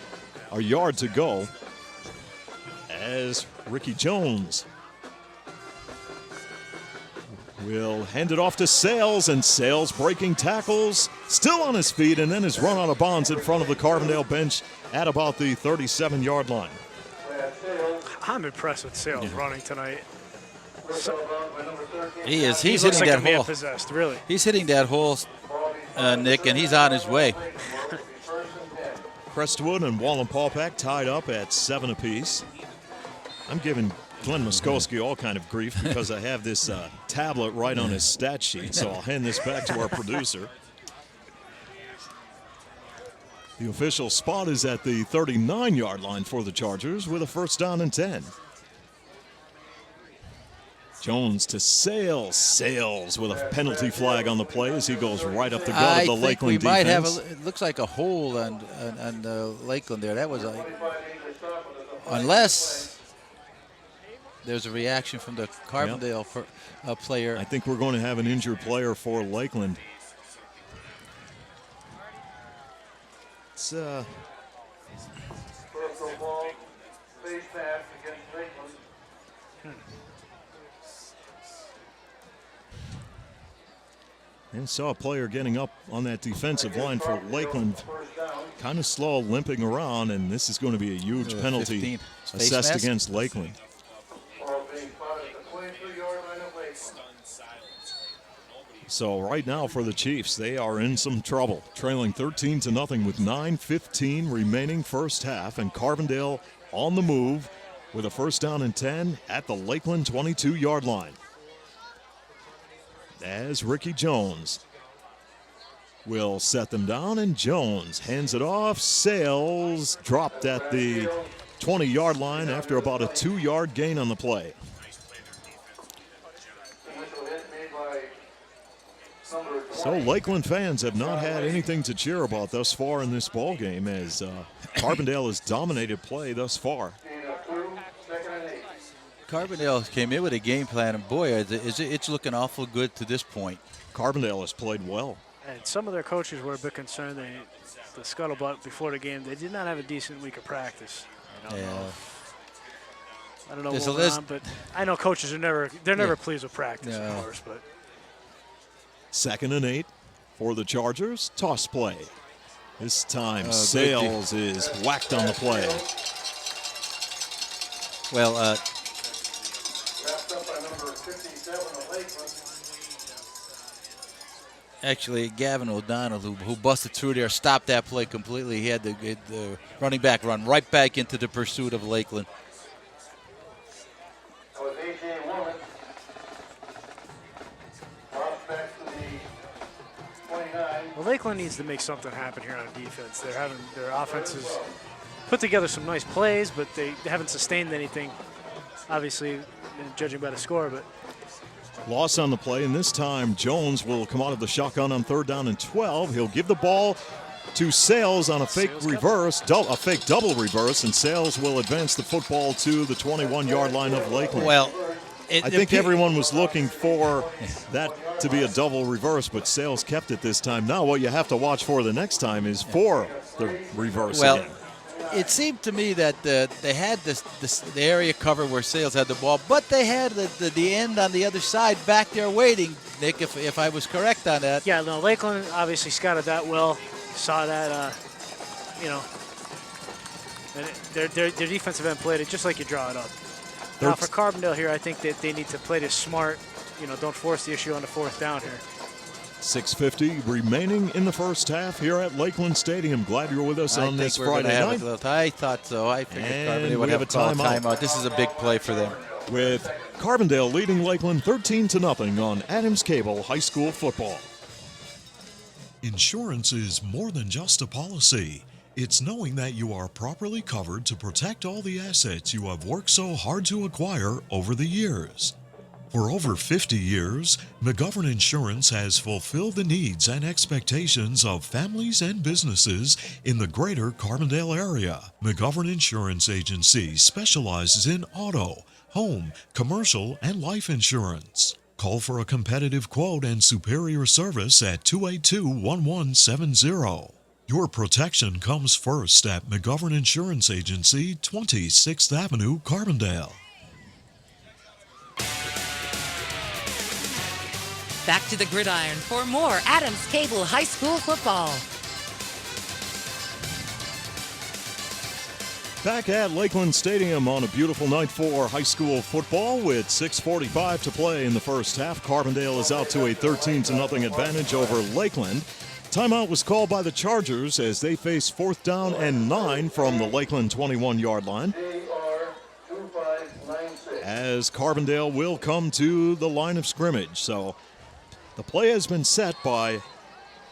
a yard to go. As Ricky Jones will hand it off to Sales, and Sales breaking tackles, still on his feet, and then is run out of bounds in front of the Carbondale bench at about the 37-yard line. I'm impressed with Sales running tonight. He is. He's looks hitting like that hole. Possessed, really. He's hitting that hole, Nick, and he's on his way. Crestwood and Wallenpaupack tied up at 7 apiece. I'm giving Glenn Muskowski all kind of grief because I have this tablet right on his stat sheet, so I'll hand this back to our producer. The official spot is at the 39-yard line for the Chargers with a first down and 10. Jones to Sales. Sales with a penalty flag on the play as he goes right up the gut of the Lakeland defense. We might have it looks like a hold on Lakeland there. That was unless there's a reaction from the Carbondale player. I think we're going to have an injured player for Lakeland. It's and saw a player getting up on that defensive line for Lakeland, kind of slow, limping around, and this is going to be a huge penalty assessed against Lakeland. So right now for the Chiefs, they are in some trouble, trailing 13-0 with 9:15 remaining first half, and Carbondale on the move with a first down and 10 at the Lakeland 22-yard line. As Ricky Jones will set them down, and Jones hands it off. Sales dropped at the 20-yard line after about a 2-yard gain on the play. So Lakeland fans have not had anything to cheer about thus far in this ball game, as Carbondale has dominated play thus far. Carbondale came in with a game plan, and boy, it's looking awful good to this point. Carbondale has played well. And some of their coaches were a bit concerned. The scuttlebutt before the game, they did not have a decent week of practice. I don't know what went on, but I know coaches are never pleased with practice, of course. But 2nd and 8 for the Chargers. Toss play. This time Sales is whacked on the play. Well, actually, Gavin O'Donnell, who busted through there, stopped that play completely. He had the running back run right back into the pursuit of Lakeland. Well, Lakeland needs to make something happen here on defense. Their offense has put together some nice plays, but they haven't sustained anything, obviously, judging by the score. But loss on the play, and this time Jones will come out of the shotgun on 3rd down and 12. He'll give the ball to Sales on a fake reverse, a fake double reverse, and Sales will advance the football to the 21-yard line of Lakeland. Well, I think everyone was looking for that to be a double reverse, but Sales kept it this time. Now what you have to watch for the next time is for the reverse again. It seemed to me that they had the area cover where Sales had the ball, but they had the end on the other side back there waiting, Nick, if I was correct on that. Yeah, no, Lakeland obviously scouted that well, saw that, and their defensive end played it just like you draw it up. Now for Carbondale here, I think that they need to play this smart, don't force the issue on the 4th down here. 6:50 remaining in the first half here at Lakeland Stadium. Glad you're with us on this Friday night. I thought so. I figured Carbondale would have a timeout. This is a big play for them. With Carbondale leading Lakeland 13-0 on Adams Cable High School football. Insurance is more than just a policy. It's knowing that you are properly covered to protect all the assets you have worked so hard to acquire over the years. For over 50 years, McGovern Insurance has fulfilled the needs and expectations of families and businesses in the greater Carbondale area. McGovern Insurance Agency specializes in auto, home, commercial, and life insurance. Call for a competitive quote and superior service at 282-1170. Your protection comes first at McGovern Insurance Agency, 26th Avenue, Carbondale. Back to the gridiron for more Adams Cable High School football. Back at Lakeland Stadium on a beautiful night for high school football with 6:45 to play in the first half. Carbondale is out to a 13-0 advantage over Lakeland. Timeout was called by the Chargers as they face 4th down and 9 from the Lakeland 21-yard line. As Carbondale will come to the line of scrimmage. So the play has been set by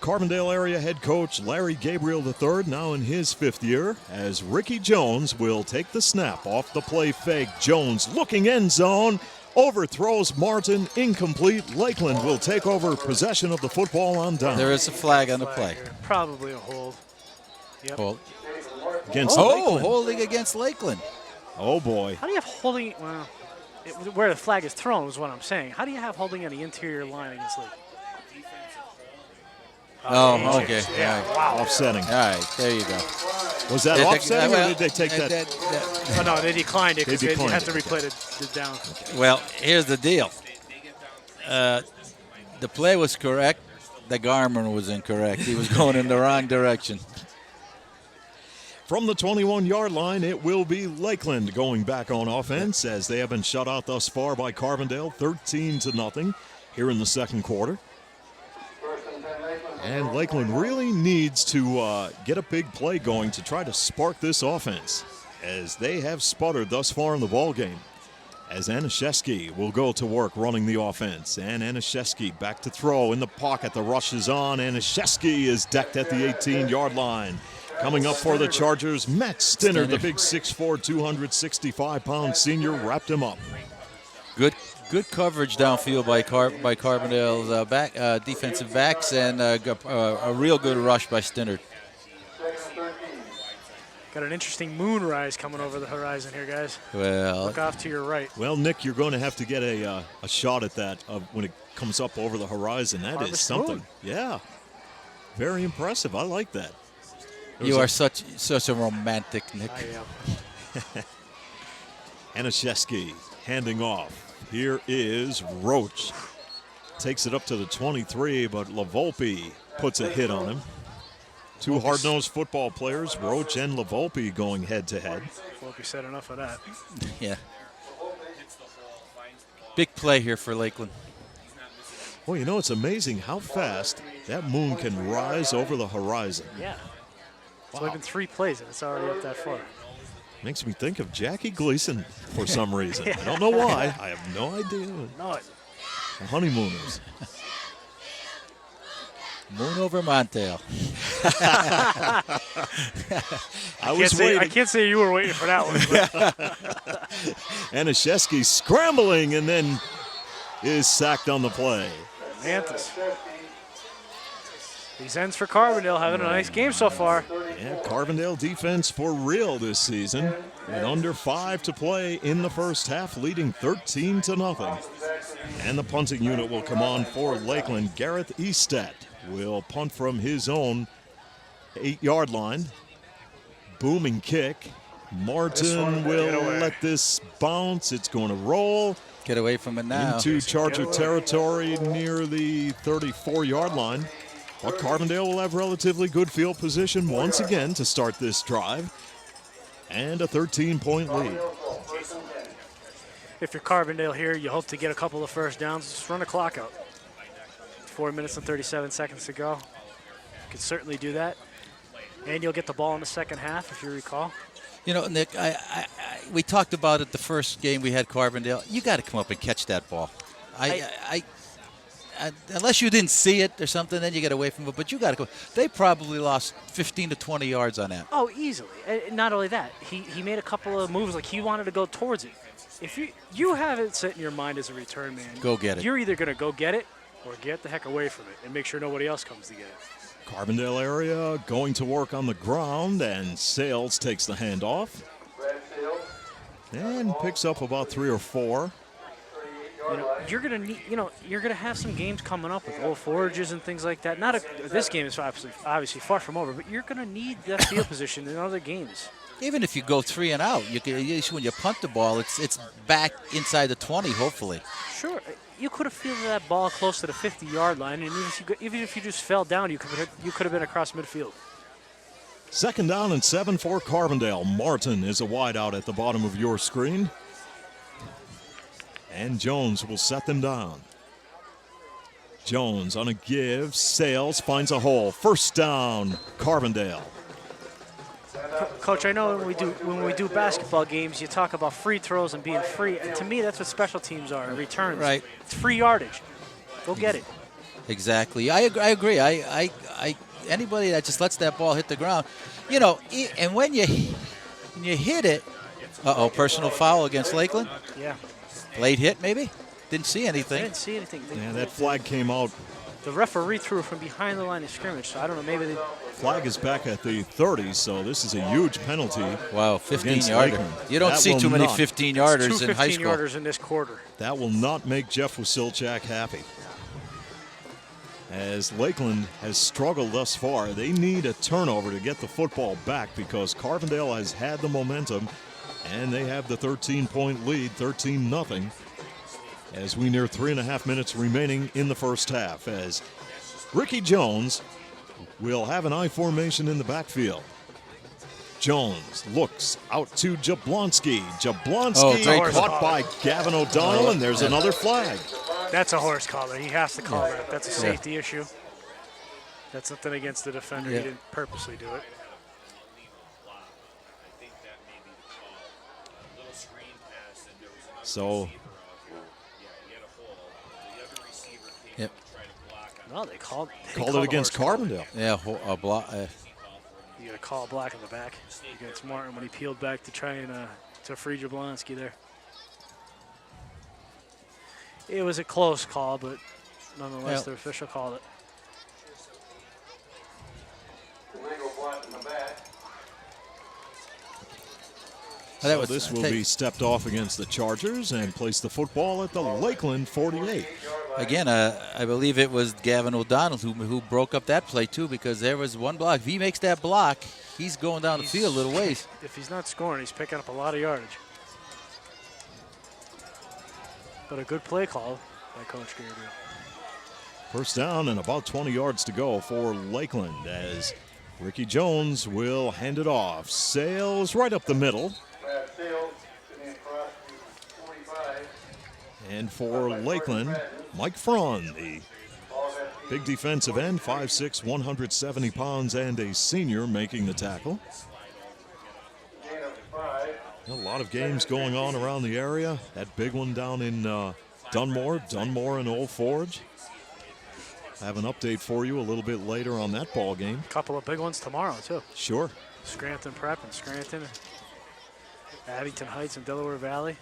Carbondale area head coach Larry Gabriel III now in his 5th year as Ricky Jones will take the snap off the play fake. Jones looking end zone, overthrows Martin, incomplete. Lakeland will take over possession of the football on down. There is a flag on the play. Probably a hold. Yep. Hold. Against Oh, Lakeland. holding against Lakeland. Oh boy. How do you have holding? Well, where the flag is thrown is what I'm saying. How do you have holding on the interior line against Lakeland? Oh, okay. Yeah. Yeah. Wow. Offsetting. All right, there you go. Was that offsetting or did they take that? Oh, no, they declined it because they declined had to it. replay the down. Well, here's the deal. The play was correct. The Garmin was incorrect. He was going in the wrong direction. From the 21-yard line, it will be Lakeland going back on offense as they have been shut out thus far by Carbondale, 13-0 here in the second quarter. And Lakeland really needs to get a big play going to try to spark this offense, as they have sputtered thus far in the ballgame. As Anashevsky will go to work running the offense. And Anashevsky back to throw in the pocket. The rush is on. Anashevsky is decked at the 18-yard line. Coming up for the Chargers, Matt Stinner, the big 6'4", 265-pound senior, wrapped him up. Good coverage downfield by Carbondale's defensive backs, and a real good rush by Stinner. Got an interesting moonrise coming over the horizon here, guys. Well, Look off to your right. Well, Nick, you're going to have to get a shot at that when it comes up over the horizon. That is Harvest something. moon. Yeah. Very impressive. I like that. You are such a romantic, Nick. I am. Anashevsky handing off. Here is Roach. Takes it up to the 23, but LaVolpe puts a hit on him. Two hard-nosed football players, Roach and LaVolpe, going head-to-head. Hope you said enough of that. Yeah. Big play here for Lakeland. Well, you know, it's amazing how fast that moon can rise over the horizon. Yeah. It's only been 3 plays, and it's already up that far. Makes me think of Jackie Gleason for some reason. I don't know why. I have no idea. No, it. The honeymooners. Moon over Montail. I can't say you were waiting for that one. Anashevsky scrambling and then is sacked on the play. Mantis. These ends for Carbondale, having a nice game so far. Yeah, Carbondale defense for real this season. With under 5 to play in the first half, leading 13-0. And the punting unit will come on for Lakeland. Gareth Eastat will punt from his own 8-yard line. Booming kick. Martin will let this bounce. It's going to roll. Get away from it now. Into Charger territory near the 34-yard line. But Carbondale will have relatively good field position once again to start this drive. And a 13-point lead. If you're Carbondale here, you hope to get a couple of first downs. Just run the clock out. 4 minutes and 37 seconds to go. You can certainly do that. And you'll get the ball in the second half, if you recall. You know, Nick, we talked about it the first game we had Carbondale. You got to come up and catch that ball. Unless you didn't see it or something, then you get away from it. But you got to go. They probably lost 15 to 20 yards on that. Oh, easily. And not only that, he made a couple of moves like he wanted to go towards it. If you have it set in your mind as a return man, go get it. You're either going to go get it or get the heck away from it and make sure nobody else comes to get it. Carbondale area going to work on the ground, and Sales takes the handoff and picks up about 3 or 4. You're gonna have some games coming up with old forages and things like that. This game is obviously far from over, but you're gonna need that field position in other games. Even if you go 3 and out, when you punt the ball, it's back inside the 20, hopefully. Sure, you could have fielded that ball close to the 50-yard line, and even if you just fell down, you could have been across midfield. 2nd down and 7 for Carbondale. Martin is a wide out at the bottom of your screen. And Jones will set them down. Jones on a give. Sales finds a hole. 1st down, Carbondale. Coach, I know when we do basketball games, you talk about free throws and being free. And to me, that's what special teams are, returns. Right. It's free yardage. Go get it. Exactly. I agree. I anybody that just lets that ball hit the ground, you know, and when you hit it, personal foul against Lakeland. Yeah. Late hit, maybe? Didn't see I anything. didn't see anything. Yeah, that flag came out. The referee threw from behind the line of scrimmage, so I don't know, maybe they... Flag is back at the 30, so this is a huge penalty. Wow, 15-yarder. You don't see too many 15-yarders in high school. 15-yarders in this quarter. That will not make Jeff Wasilchak happy. As Lakeland has struggled thus far, they need a turnover to get the football back because Carbondale has had the momentum and they have the 13-point lead, 13-0, as we near 3.5 minutes remaining in the first half, as Ricky Jones will have an I formation in the backfield. Jones looks out to Jablonski. Jablonski caught by Gavin O'Donnell, and there's another flag. That's a horse collar. He has to call that. That's a safety issue. That's nothing against the defender. He didn't purposely do it. So, yep. No, they called it against Carbondale. Yeah, a block. You got to call a block in the back against Martin when he peeled back to try and to free Jablonski there. It was a close call, but nonetheless, the official called it. So this will be stepped off against the Chargers and place the football at the Lakeland 48. Again, I believe it was Gavin O'Donnell who broke up that play too, because there was one block. If he makes that block, he's going down the field a little ways. If he's not scoring, he's picking up a lot of yardage. But a good play call by Coach Gabriel. First down and about 20 yards to go for Lakeland as Ricky Jones will hand it off. Sails right up the middle. And for Lakeland, Mike Fraun, the big defensive end, 5'6", 170 pounds, and a senior making the tackle. A lot of games going on around the area. That big one down in Dunmore and Old Forge. I have an update for you a little bit later on that ball game. A couple of big ones tomorrow, too. Sure. Scranton Prep and Scranton, Abington Heights and Delaware Valley.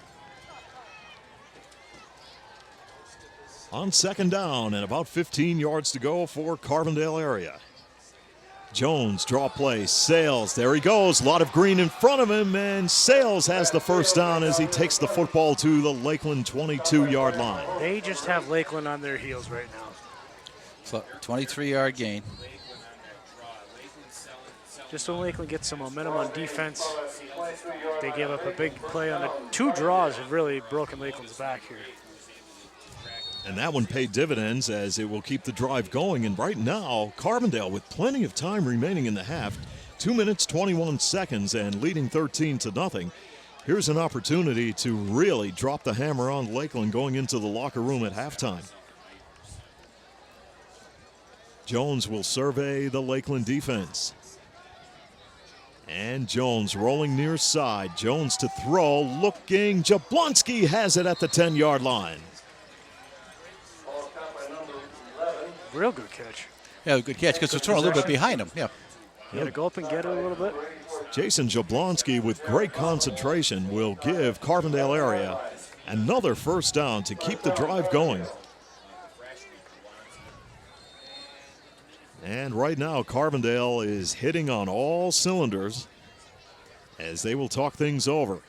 On second down and about 15 yards to go for Carbondale area. Jones, draw play, Sales, there he goes. A lot of green in front of him, and Sales has the first down as he takes the football to the Lakeland 22-yard line. They just have Lakeland on their heels right now. So 23-yard gain. Just so Lakeland gets some momentum on defense. They gave up a big play on the two draws have really broken Lakeland's back here. And that one paid dividends as it will keep the drive going. And right now, Carbondale with plenty of time remaining in the half, 2 minutes, 21 seconds and leading 13-0. Here's an opportunity to really drop the hammer on Lakeland going into the locker room at halftime. Jones will survey the Lakeland defense. And Jones rolling near side. Jones to throw, looking. Jablonski has it at the 10-yard line. Real good catch. Yeah, good catch because they're throwing a little bit behind him. Yeah. He had to go up and get it a little bit. Jason Jablonski with great concentration will give Carbondale area another first down to keep the drive going. And right now, Carbondale is hitting on all cylinders as they will talk things over.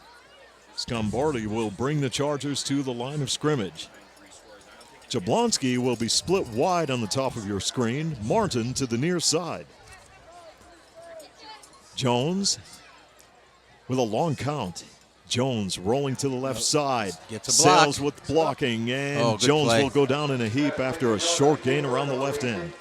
Scombardi will bring the Chargers to the line of scrimmage. Jablonski will be split wide on the top of your screen. Martin to the near side. Jones with a long count. Jones rolling to the left side. Gets a block. Sales with blocking, and Jones will go down in a heap after a short gain around the left end.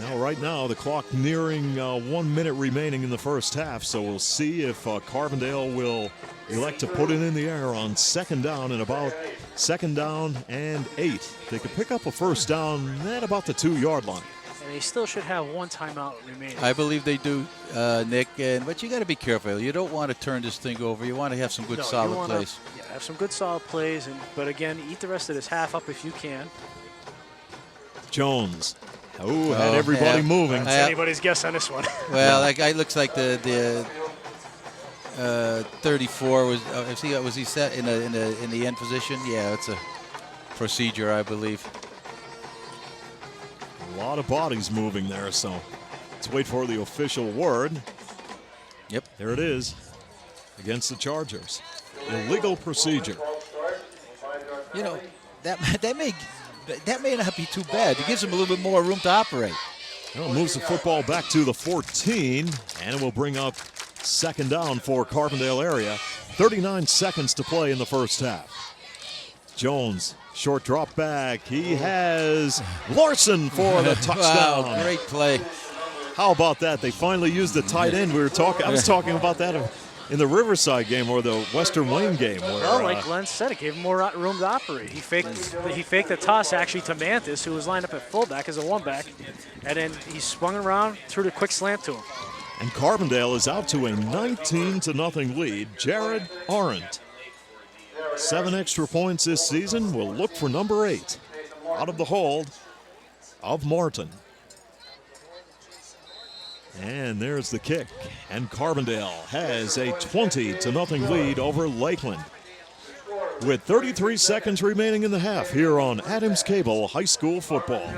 Now, right now, the clock nearing 1 minute remaining in the first half, so we'll see if Carbondale will elect to put it in the air on second down and about second down and 8. They could pick up a first down at about the 2-yard line. and they still should have one timeout remaining. I believe they do, Nick. But you got to be careful. You don't want to turn this thing over. You want to have some good, solid plays. Yeah, have some good, solid plays. But again, eat the rest of this half up if you can. Jones. Oh, had everybody moving. That's anybody's guess on this one. Well, that guy looks like the 34 was he set in the end position? Yeah, it's a procedure, I believe. A lot of bodies moving there, so let's wait for the official word. Yep. There it is. Against the Chargers. Illegal procedure. You know, that may not be too bad. It gives them a little bit more room to operate. Well, moves the football back to the 14, and it will bring up second down for Carbondale area. 39 seconds to play in the first half. Jones, short drop back. He has Larson for the touchdown. Wow, great play. How about that? They finally used the tight end. I was talking about that in the Riverside game or the Western Wayne game. Where, well, like Glenn said, it gave him more room to operate. He faked the toss actually to Mantis, who was lined up at fullback as a one-back, and then he swung around, threw the quick slant to him. And Carbondale is out to a 19-0 lead. Jared Arendt. 7 extra points this season. Will look for number 8 out of the hold of Martin. And there's the kick. And Carbondale has a 20-0 lead over Lakeland. With 33 seconds remaining in the half here on Adams Cable High School Football.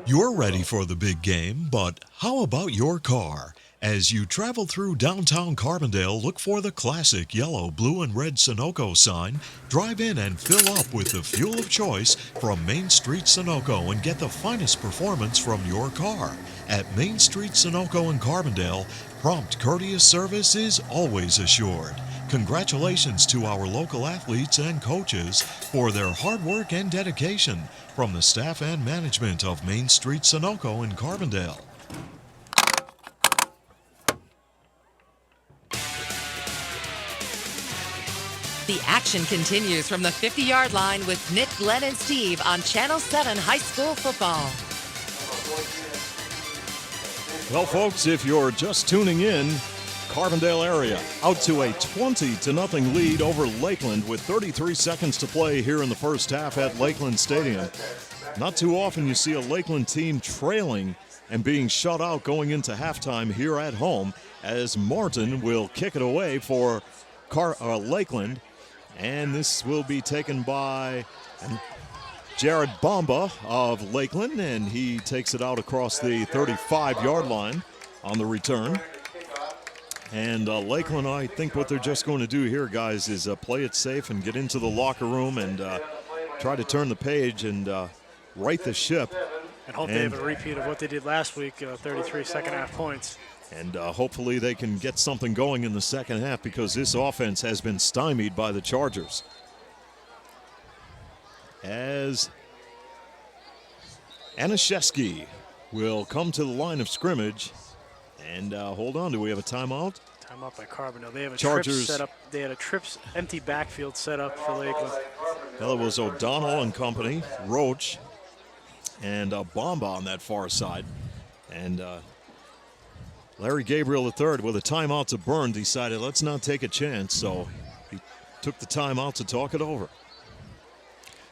You're ready for the big game, but how about your car? As you travel through downtown Carbondale, look for the classic yellow, blue, and red Sunoco sign. Drive in and fill up with the fuel of choice from Main Street Sunoco and get the finest performance from your car. At Main Street Sunoco in Carbondale, prompt, courteous service is always assured. Congratulations to our local athletes and coaches for their hard work and dedication from the staff and management of Main Street Sunoco in Carbondale. The action continues from the 50-yard line with Nick, Glenn, and Steve on Channel 7 High School Football. Well, folks, if you're just tuning in, Carbondale area out to a 20-0 lead over Lakeland with 33 seconds to play here in the first half at Lakeland Stadium. Not too often you see a Lakeland team trailing and being shut out going into halftime here at home, as Martin will kick it away for Lakeland. And this will be taken by Jared Bomba of Lakeland, and he takes it out across the 35-yard line on the return. And Lakeland, I think what they're just going to do here, guys, is play it safe and get into the locker room and try to turn the page and right the ship. And hope they have a repeat of what they did last week, 33 second-half points. And hopefully they can get something going in the second half, because this offense has been stymied by the Chargers. As Anashevsky will come to the line of scrimmage. And hold on, do we have a timeout? Timeout by Carbondale. They have a Chargers trip set up. They had a trips empty backfield set up for Lakeland. Well, it was O'Donnell and company, Roach, and Bomba on that far side. And Larry Gabriel III, with a timeout to burn, decided let's not take a chance. So he took the timeout to talk it over.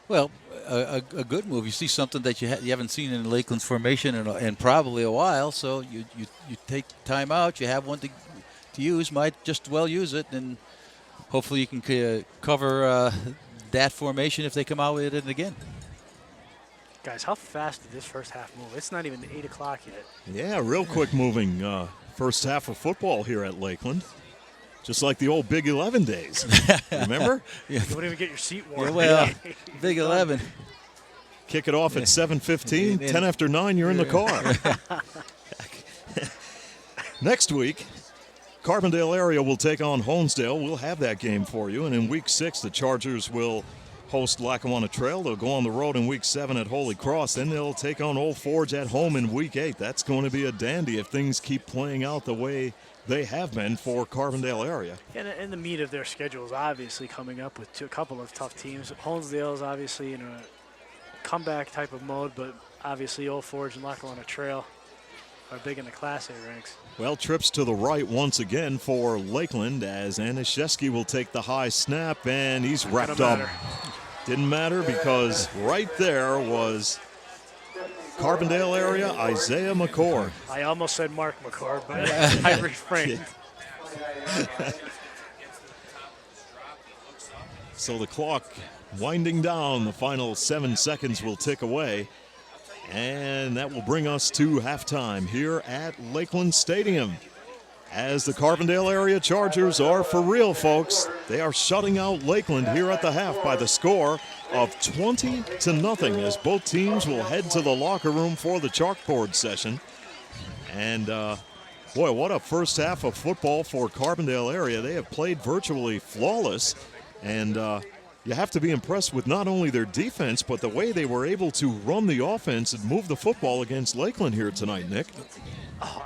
Well, a good move. You see something that you haven't seen in Lakeland's formation in probably a while. So you take time out. You have one to use. Might just well use it, and hopefully you can cover that formation if they come out with it again. Guys, how fast did this first half move? It's not even 8 o'clock yet. Yeah, real quick moving first half of football here at Lakeland. Just like the old Big 11 days. Remember? Yeah. You wouldn't even get your seat warm. Yeah, well, Big 11. Kick it off at 7:15. 10 after 9, you're in the car. Next week, Carbondale area will take on Honesdale. We'll have that game for you. And in Week 6, the Chargers will host Lackawanna Trail. They'll go on the road in Week 7 at Holy Cross. Then they'll take on Old Forge at home in Week 8. That's going to be a dandy if things keep playing out the way they have been for Carbondale area. And the meat of their schedule is obviously coming up with a couple of tough teams. Honesdale is obviously in a comeback type of mode, but obviously Old Forge and Lakeland Trail are big in the Class A ranks. Well, trips to the right once again for Lakeland as Anishevsky will take the high snap, and he's wrapped up. Didn't matter because right there was Carbondale area Isaiah McCord. I almost said Mark McCord, but I refrained. So the clock winding down, the final 7 seconds will tick away. And that will bring us to halftime here at Lakeland Stadium. As the Carbondale area Chargers are for real, folks. They are shutting out Lakeland here at the half by the score of 20-0 as both teams will head to the locker room for the chalkboard session. And boy, what a first half of football for Carbondale area. They have played virtually flawless, and you have to be impressed with not only their defense, but the way they were able to run the offense and move the football against Lakeland here tonight, Nick. Oh,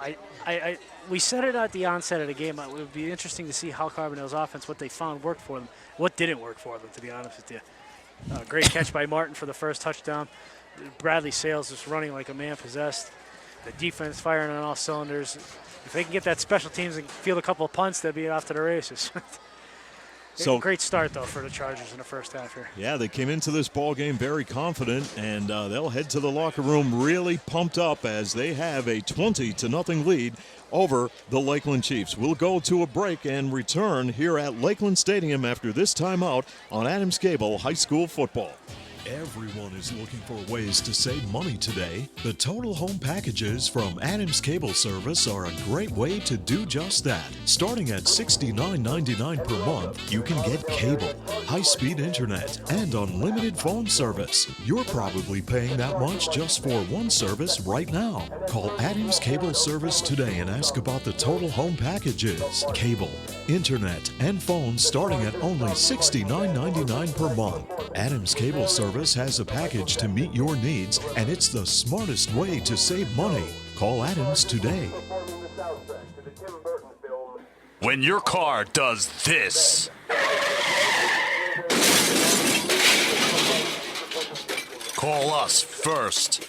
we said it at the onset of the game. It would be interesting to see how Carbondale's offense, what they found worked for them, what didn't work for them, to be honest with you. Great catch by Martin for the first touchdown. Bradley Sales just running like a man possessed. The defense firing on all cylinders. If they can get that special teams and field a couple of punts, they'll be off to the races. So great start, though, for the Chargers in the first half here. Yeah, they came into this ball game very confident, and they'll head to the locker room really pumped up as they have a 20-0 lead over the Lakeland Chiefs. We'll go to a break and return here at Lakeland Stadium after this timeout on Adams Cable High School Football. Everyone is looking for ways to save money today. The Total Home Packages from Adams Cable Service are a great way to do just that. Starting at $69.99 per month, you can get cable, high-speed internet, and unlimited phone service. You're probably paying that much just for one service right now. Call Adams Cable Service today and ask about the Total Home Packages. Cable, internet, and phone starting at only $69.99 per month. Adams Cable Service has a package to meet your needs, and it's the smartest way to save money. Call Adams today. When your car does this, call us first.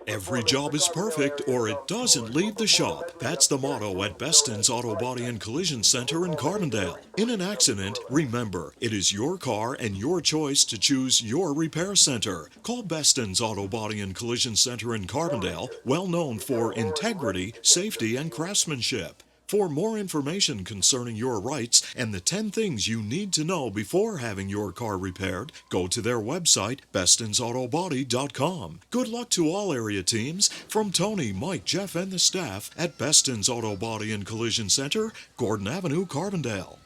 Every job is perfect or it doesn't leave the shop. That's the motto at Beston's Auto Body and Collision Center in Carbondale. In an accident, remember, it is your car and your choice to choose your repair center. Call Beston's Auto Body and Collision Center in Carbondale, well known for integrity, safety, and craftsmanship. For more information concerning your rights and the 10 things you need to know before having your car repaired, go to their website, bestonsautobody.com. Good luck to all area teams from Tony, Mike, Jeff, and the staff at Beston's Auto Body and Collision Center, Gordon Avenue, Carbondale.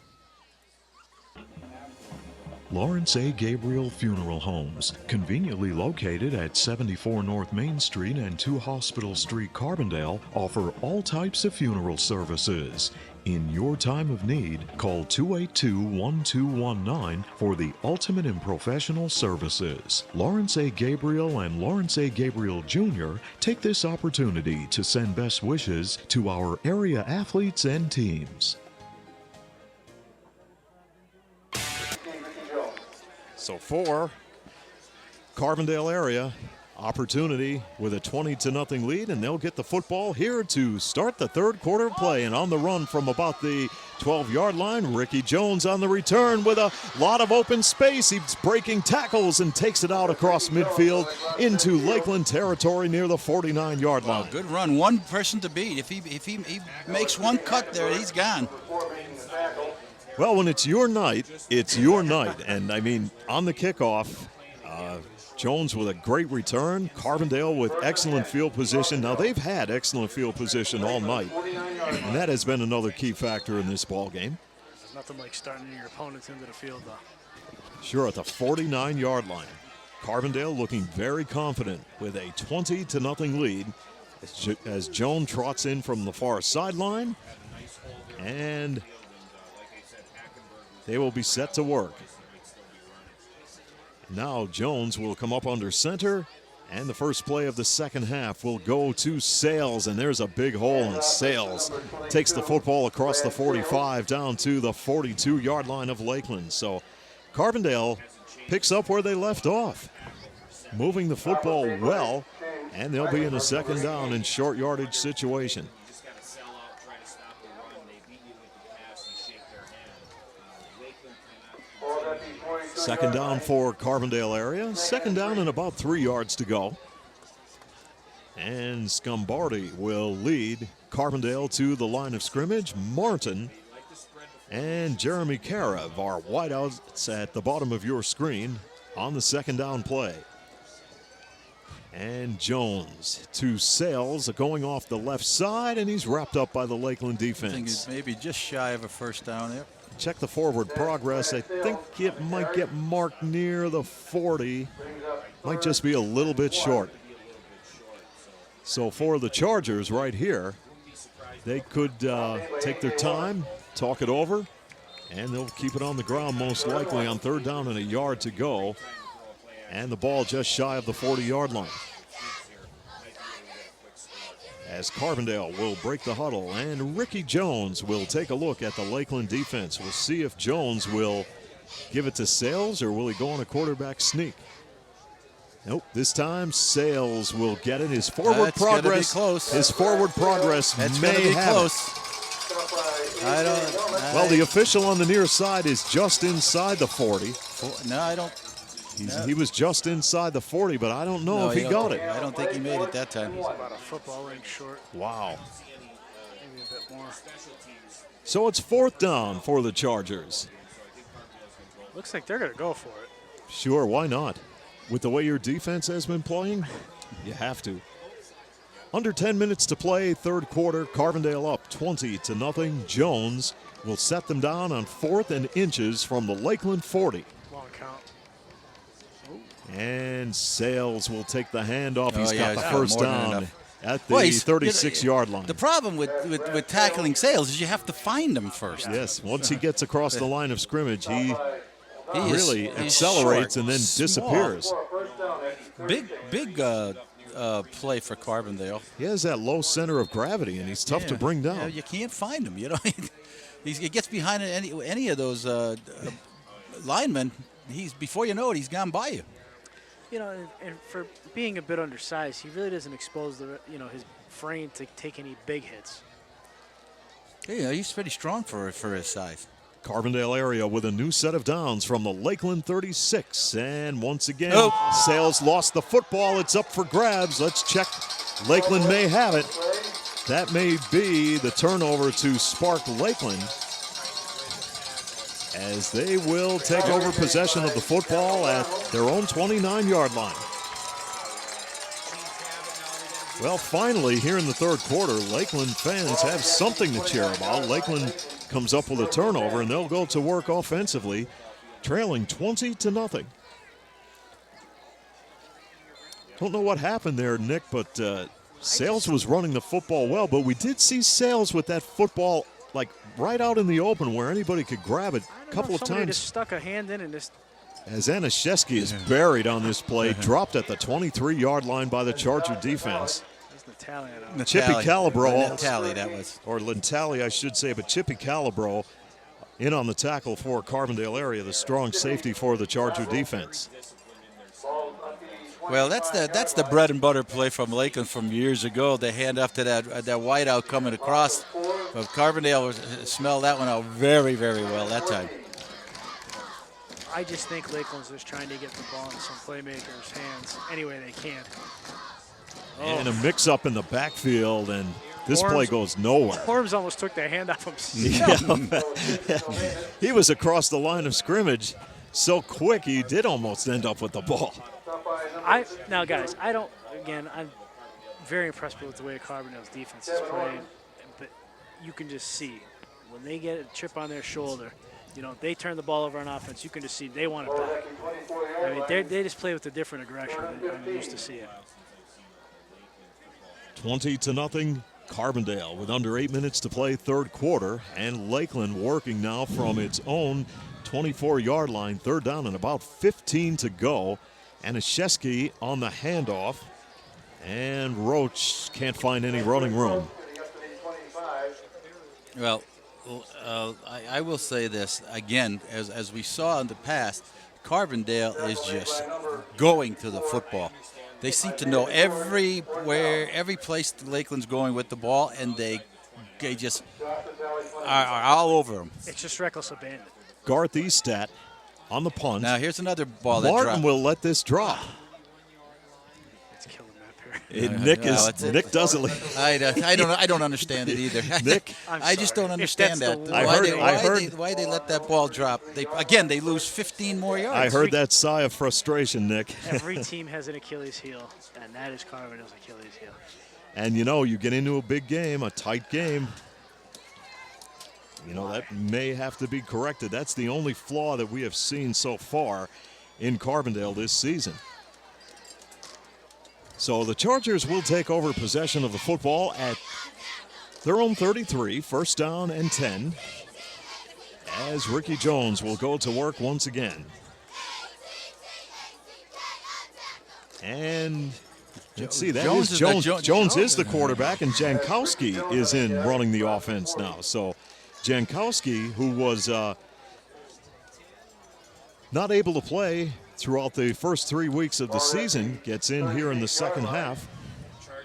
Lawrence A. Gabriel Funeral Homes, conveniently located at 74 North Main Street and 2 Hospital Street, Carbondale, offer all types of funeral services. In your time of need, call 282-1219 for the ultimate in professional services. Lawrence A. Gabriel and Lawrence A. Gabriel Jr. take this opportunity to send best wishes to our area athletes and teams. So for Carbondale area, opportunity with a 20-0 lead, and they'll get the football here to start the third quarter of play. And on the run from about the 12-yard line, Ricky Jones on the return with a lot of open space. He's breaking tackles and takes it out across midfield into Lakeland territory near the 49-yard line. Wow, good run. One person to beat. If he makes one cut there, he's gone. Well, when it's your night, it's your night. And, I mean, on the kickoff, Jones with a great return. Carbondale with excellent field position. Now, they've had excellent field position all night, and that has been another key factor in this ball game. There's nothing like starting your opponents into the field, though. Sure, at the 49-yard line. Carbondale looking very confident with a 20-0 lead as Jones trots in from the far sideline, and they will be set to work. Now Jones will come up under center, and the first play of the second half will go to Sales, and there's a big hole, and Sales takes the football across the 45 down to the 42-yard line of Lakeland. So Carbondale picks up where they left off. moving the football well, and they'll be in a second down and short yardage situation. Second down for Carbondale area. Second down and about 3 yards to go. And Scombardi will lead Carbondale to the line of scrimmage. Martin and Jeremy Karev are wideouts at the bottom of your screen on the second down play. And Jones to Sales going off the left side, and he's wrapped up by the Lakeland defense. I think he's maybe just shy of a first down there. Check the forward progress. I think it might get marked near the 40. Might just be a little bit short. So for the Chargers right here, they could take their time, talk it over, and they'll keep it on the ground most likely on third down and a yard to go. And the ball just shy of the 40-yard line. As Carbondale will break the huddle, and Ricky Jones will take a look at the Lakeland defense. We'll see if Jones will give it to Sales or will he go on a quarterback sneak. Nope, this time Sales will get it. His forward progress. Close. His forward progress That's may be have close. it. Well, the official on the near side is just inside the 40. No, I don't. He was just inside the 40, but I don't know if he got it. I don't think he made it that time. He's about a football length short. Wow. Maybe a bit more. So it's fourth down for the Chargers. Looks like they're going to go for it. Sure, why not? With the way your defense has been playing, you have to. Under 10 minutes to play, third quarter, Carbondale up 20-0. Jones will set them down on 4th and inches from the Lakeland 40. Long count. And Sales will take the handoff. He's got the he's first more than down enough. at the 36-yard line. The problem with tackling Sales is you have to find him first. Yes, once he gets across the line of scrimmage, he really he's accelerates short, and then small. disappears. Big play for Carbondale. He has that low center of gravity, and he's tough to bring down. Yeah, you can't find him. You know, he gets behind any of those linemen. Before you know it, he's gone by you. You know, and for being a bit undersized, he really doesn't expose his frame to take any big hits. Yeah, he's pretty strong for his size. Carbondale area with a new set of downs from the Lakeland 36. And once again, Sales lost the football. It's up for grabs. Let's check. Lakeland may have it. That may be the turnover to spark Lakeland, as they will take over possession of the football at their own 29-yard line. Well, finally, here in the third quarter, Lakeland fans have something to cheer about. Lakeland comes up with a turnover, and they'll go to work offensively, trailing 20-0. Don't know what happened there, Nick, but Sales was running the football well, but we did see Sales with that football like right out in the open where anybody could grab it a couple of times. Just stuck a hand in and just. As Anashevsky is buried on this play, dropped at the 23-yard line by the Charger defense. Chippy Calabro, or Lentali, I should say, but Chippy Calabro in on the tackle for Carbondale area, the strong safety for the Charger defense. Well, that's the bread and butter play from Lakeland from years ago. They hand off to that wideout coming across. But Carbondale smelled that one out very, very well that time. I just think Lakeland's just trying to get the ball in some playmakers' hands any way they can. And a mix-up in the backfield, and this play goes nowhere. Orms almost took the hand off himself. Yeah. He was across the line of scrimmage so quick he did almost end up with the ball. Now, guys, I'm very impressed with the way Carbondale's defense is playing, but you can just see when they get a chip on their shoulder, they turn the ball over on offense. You can just see they want it back. I mean, they just play with a different aggression than I'm used to seeing. 20-0 Carbondale with under 8 minutes to play third quarter, and Lakeland working now from its own 24-yard line, third down and about 15 to go. Anashevsky on the handoff, and Roach can't find any running room. Well, I will say this again, as we saw in the past, Carbondale is just going to the football. They seem to know every place Lakeland's going with the ball, and they just are all over them. It's just reckless abandon. Garth Estat on the punt. Now here's another ball that Martin dropped. will let this drop. It's killing that pair. Nick doesn't. I don't understand it either. Nick, I just don't understand that. Why they let that ball drop? They lose 15 more yards. I heard that sigh of frustration, Nick. Every team has an Achilles heel, and that is Carbondale's Achilles heel. And you get into a big game, a tight game. That may have to be corrected. That's the only flaw that we have seen so far in Carbondale this season. So the Chargers will take over possession of the football at their own 33, first down and 10, as Ricky Jones will go to work once again. And let's see, Jones is the quarterback, and Jankowski is in running the offense now. So Jankowski, who was not able to play throughout the first 3 weeks of the season, gets in here in the second half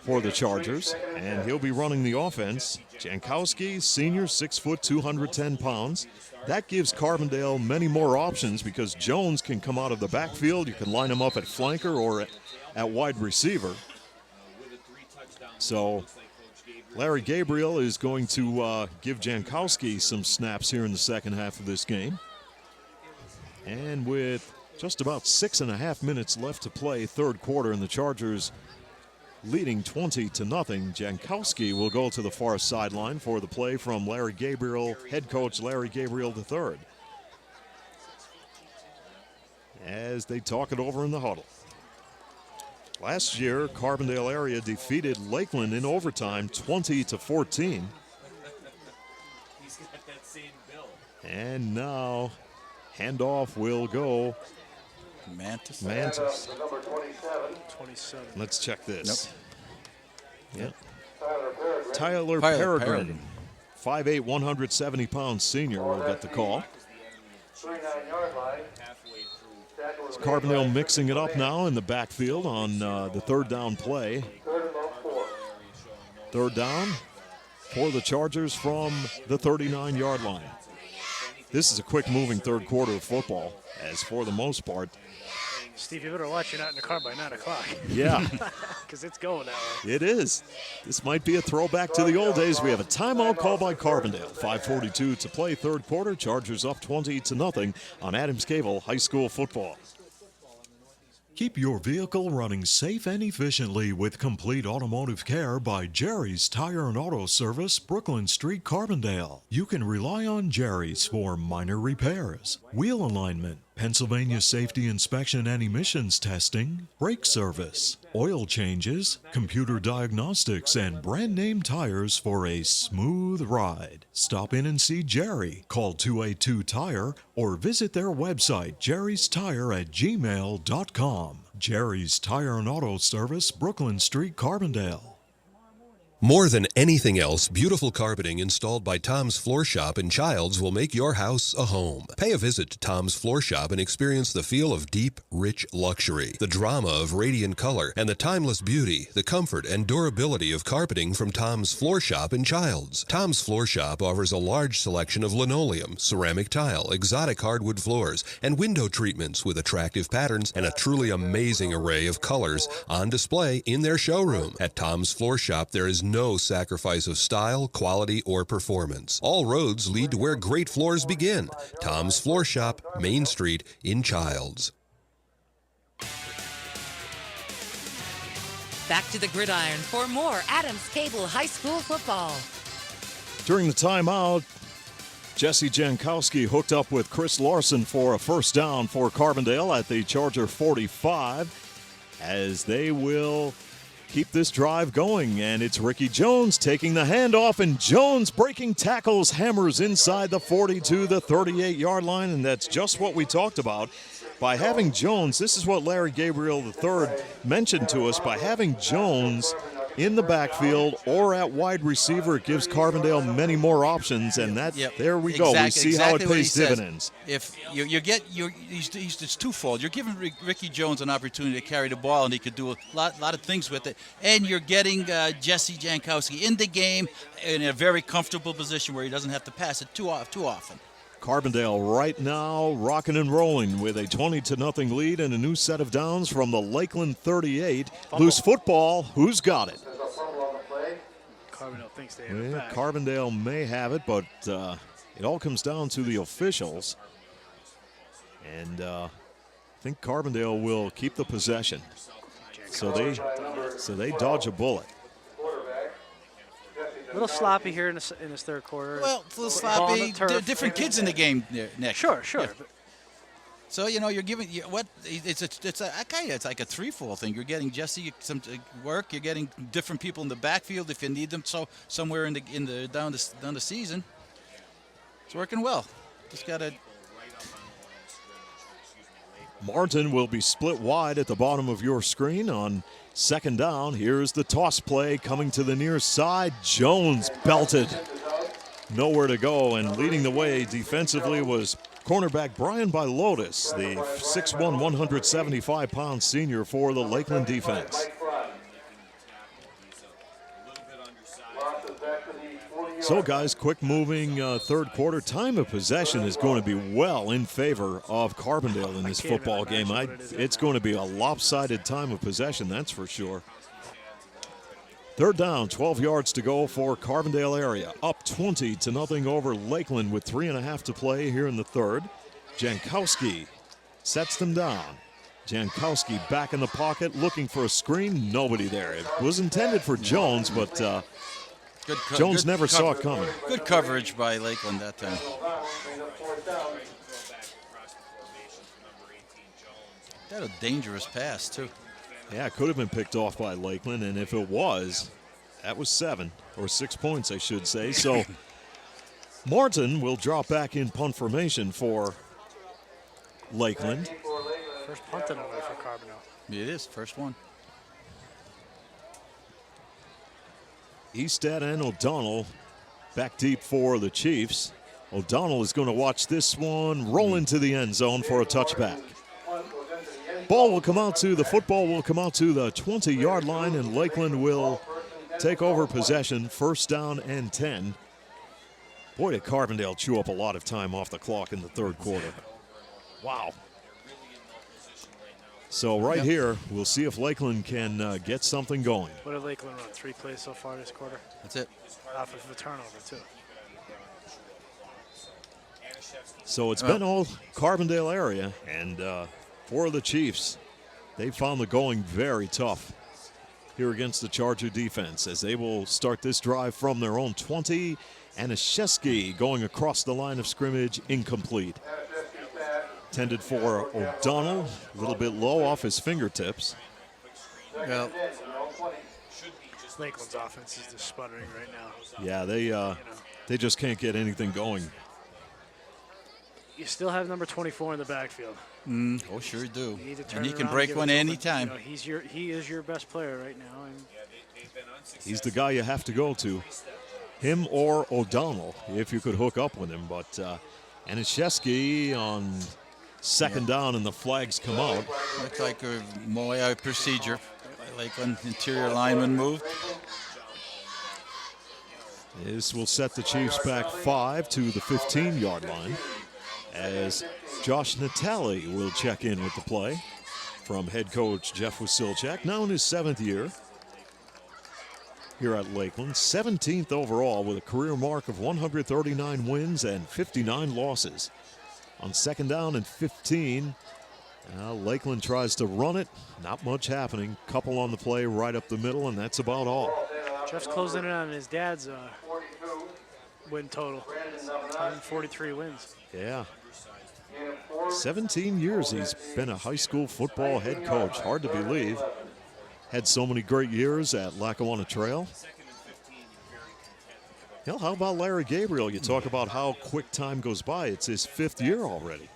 for the Chargers, and he'll be running the offense. Jankowski, senior, 6 foot, 210 pounds. That gives Carbondale many more options because Jones can come out of the backfield. You can line him up at flanker or at wide receiver. So Larry Gabriel is going to give Jankowski some snaps here in the second half of this game. And with just about 6.5 minutes left to play, third quarter, and the Chargers leading 20-0, Jankowski will go to the far sideline for the play from Larry Gabriel, head coach Larry Gabriel III, as they talk it over in the huddle. Last year, Carbondale area defeated Lakeland in overtime 20-14. And now handoff will go Mantis. 27. Let's check this. Nope. Yeah. Tyler Peregrine, 5'8", 170-pound senior will get the call. It's Carbondale mixing it up now in the backfield on the third down play. Third down for the Chargers from the 39-yard line. This is a quick-moving third quarter of football, as for the most part. Steve, you better watch you're not in the car by 9 o'clock. Yeah. Because it's going that way. It is. This might be a throwback to the old days. We have a timeout call by Carbondale. 5:42 to play, third quarter. Chargers up 20-0 on Adams Cable High School football. Keep your vehicle running safe and efficiently with complete automotive care by Jerry's Tire and Auto Service, Brooklyn Street, Carbondale. You can rely on Jerry's for minor repairs, wheel alignment, Pennsylvania safety inspection and emissions testing, brake service, oil changes, computer diagnostics, and brand name tires for a smooth ride. Stop in and see Jerry. Call 282-TIRE or visit their website, jerrystire@gmail.com. Jerry's Tire and Auto Service, Brooklyn Street, Carbondale. More than anything else, beautiful carpeting installed by Tom's Floor Shop in Childs will make your house a home. Pay a visit to Tom's Floor Shop and experience the feel of deep, rich luxury, the drama of radiant color, and the timeless beauty, the comfort, and durability of carpeting from Tom's Floor Shop in Childs. Tom's Floor Shop offers a large selection of linoleum, ceramic tile, exotic hardwood floors, and window treatments with attractive patterns and a truly amazing array of colors on display in their showroom. At Tom's Floor Shop, there is no sacrifice of style, quality, or performance. All roads lead to where great floors begin. Tom's Floor Shop, Main Street in Childs. Back to the gridiron for more Adams Cable High School football. During the timeout, Jesse Jankowski hooked up with Chris Larson for a first down for Carbondale at the Charger 45, as they will keep this drive going. And it's Ricky Jones taking the handoff, and Jones breaking tackles, hammers inside the 42, the 38-yard line, and that's just what we talked about. By having Jones, this is what Larry Gabriel III mentioned to us, by having Jones in the backfield or at wide receiver. It gives Carbondale many more options, and there we go. We see how it pays dividends. If it's twofold. You're giving Ricky Jones an opportunity to carry the ball, and he could do a lot of things with it. And you're getting Jesse Jankowski in the game in a very comfortable position where he doesn't have to pass it too often. Carbondale right now rocking and rolling with a 20-0 lead and a new set of downs from the Lakeland 38. Loose football. Who's got it? Carbondale thinks they have it back. Carbondale may have it, but it all comes down to the officials. And I think Carbondale will keep the possession. So they dodge a bullet. A little sloppy here in this third quarter. Well, a little sloppy. Different kids in the game, Nick. Sure. Yeah. So you're giving it's like a threefold thing. You're getting Jesse some work. You're getting different people in the backfield if you need them. So somewhere in the down the season, it's working well. Just gotta. Martin will be split wide at the bottom of your screen on second down. Here's the toss play coming to the near side. Jones belted. Nowhere to go, and leading the way defensively was cornerback Brian Bilotis, the 6'1", 175-pound senior for the Lakeland defense. So, guys, quick moving third quarter. Time of possession is going to be well in favor of Carbondale in this football game. It's going to be a lopsided time of possession, that's for sure. Third down, 12 yards to go for Carbondale area. Up 20-0 over Lakeland with 3.5 to play here in the third. Jankowski sets them down. Jankowski back in the pocket looking for a screen. Nobody there. It was intended for Jones, but Jones never saw it coming. Good coverage by Lakeland that time. That a dangerous pass, too. Yeah, it could have been picked off by Lakeland, and if it was, that was 7 or 6 points, I should say. So Martin will drop back in punt formation for Lakeland. First punt in a way for Carbondale. It is, first one. Easted and O'Donnell back deep for the Chiefs. O'Donnell is going to watch this one roll into the end zone for a touchback. Football will come out to the 20-yard line, and Lakeland will take over possession, first down and 10. Boy, did Carbondale chew up a lot of time off the clock in the third quarter. Wow. So right here, we'll see if Lakeland can get something going. What did Lakeland run? 3 plays so far this quarter? That's it. Off of the turnover, too. So it's been all Carbondale area, and for the Chiefs, they found the going very tough here against the Charger defense as they will start this drive from their own 20. Anishevsky going across the line of scrimmage, incomplete. Intended for O'Donnell, a little bit low off his fingertips. Well, Lakeland's offense is just sputtering right now. Yeah, they just can't get anything going. You still have number 24 in the backfield. Oh, sure do. And he can break one anytime. He is your best player right now. And he's the guy you have to go to. Him or O'Donnell, if you could hook up with him. But Anishevsky on second down, and the flags come out. Looks like a Moya procedure. Lakeland interior lineman moved. This will set the Chiefs back 5 to the 15-yard line as Josh Natale will check in with the play from head coach Jeff Wasilchak, now in his 7th year here at Lakeland. 17th overall with a career mark of 139 wins and 59 losses. On second down and 15, Lakeland tries to run it. Not much happening. Couple on the play right up the middle, and that's about all. Jeff's closing in on his dad's win total. 143 wins. Yeah. 17 years he's been a high school football head coach. Hard to believe. Had so many great years at Lackawanna Trail. Hell, how about Larry Gabriel? You talk about how quick time goes by. It's his 5th year already.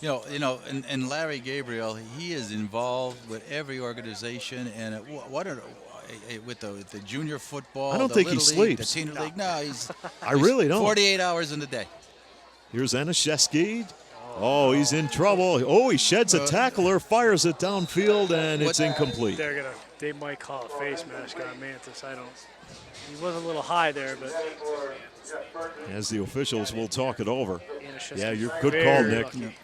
And Larry Gabriel, he is involved with every organization, and with the junior football. I don't the think he Little League, sleeps. The Teen League. No, he's. I really don't. 48 hours in a day. Here's Anashevsky. Oh, he's in trouble. Oh, he sheds a tackler, fires it downfield, and it's incomplete. They might call a face mask on Mantis. I don't. He was a little high there, but. As the officials will talk it over. Yeah, you're good very call, Nick. lucky.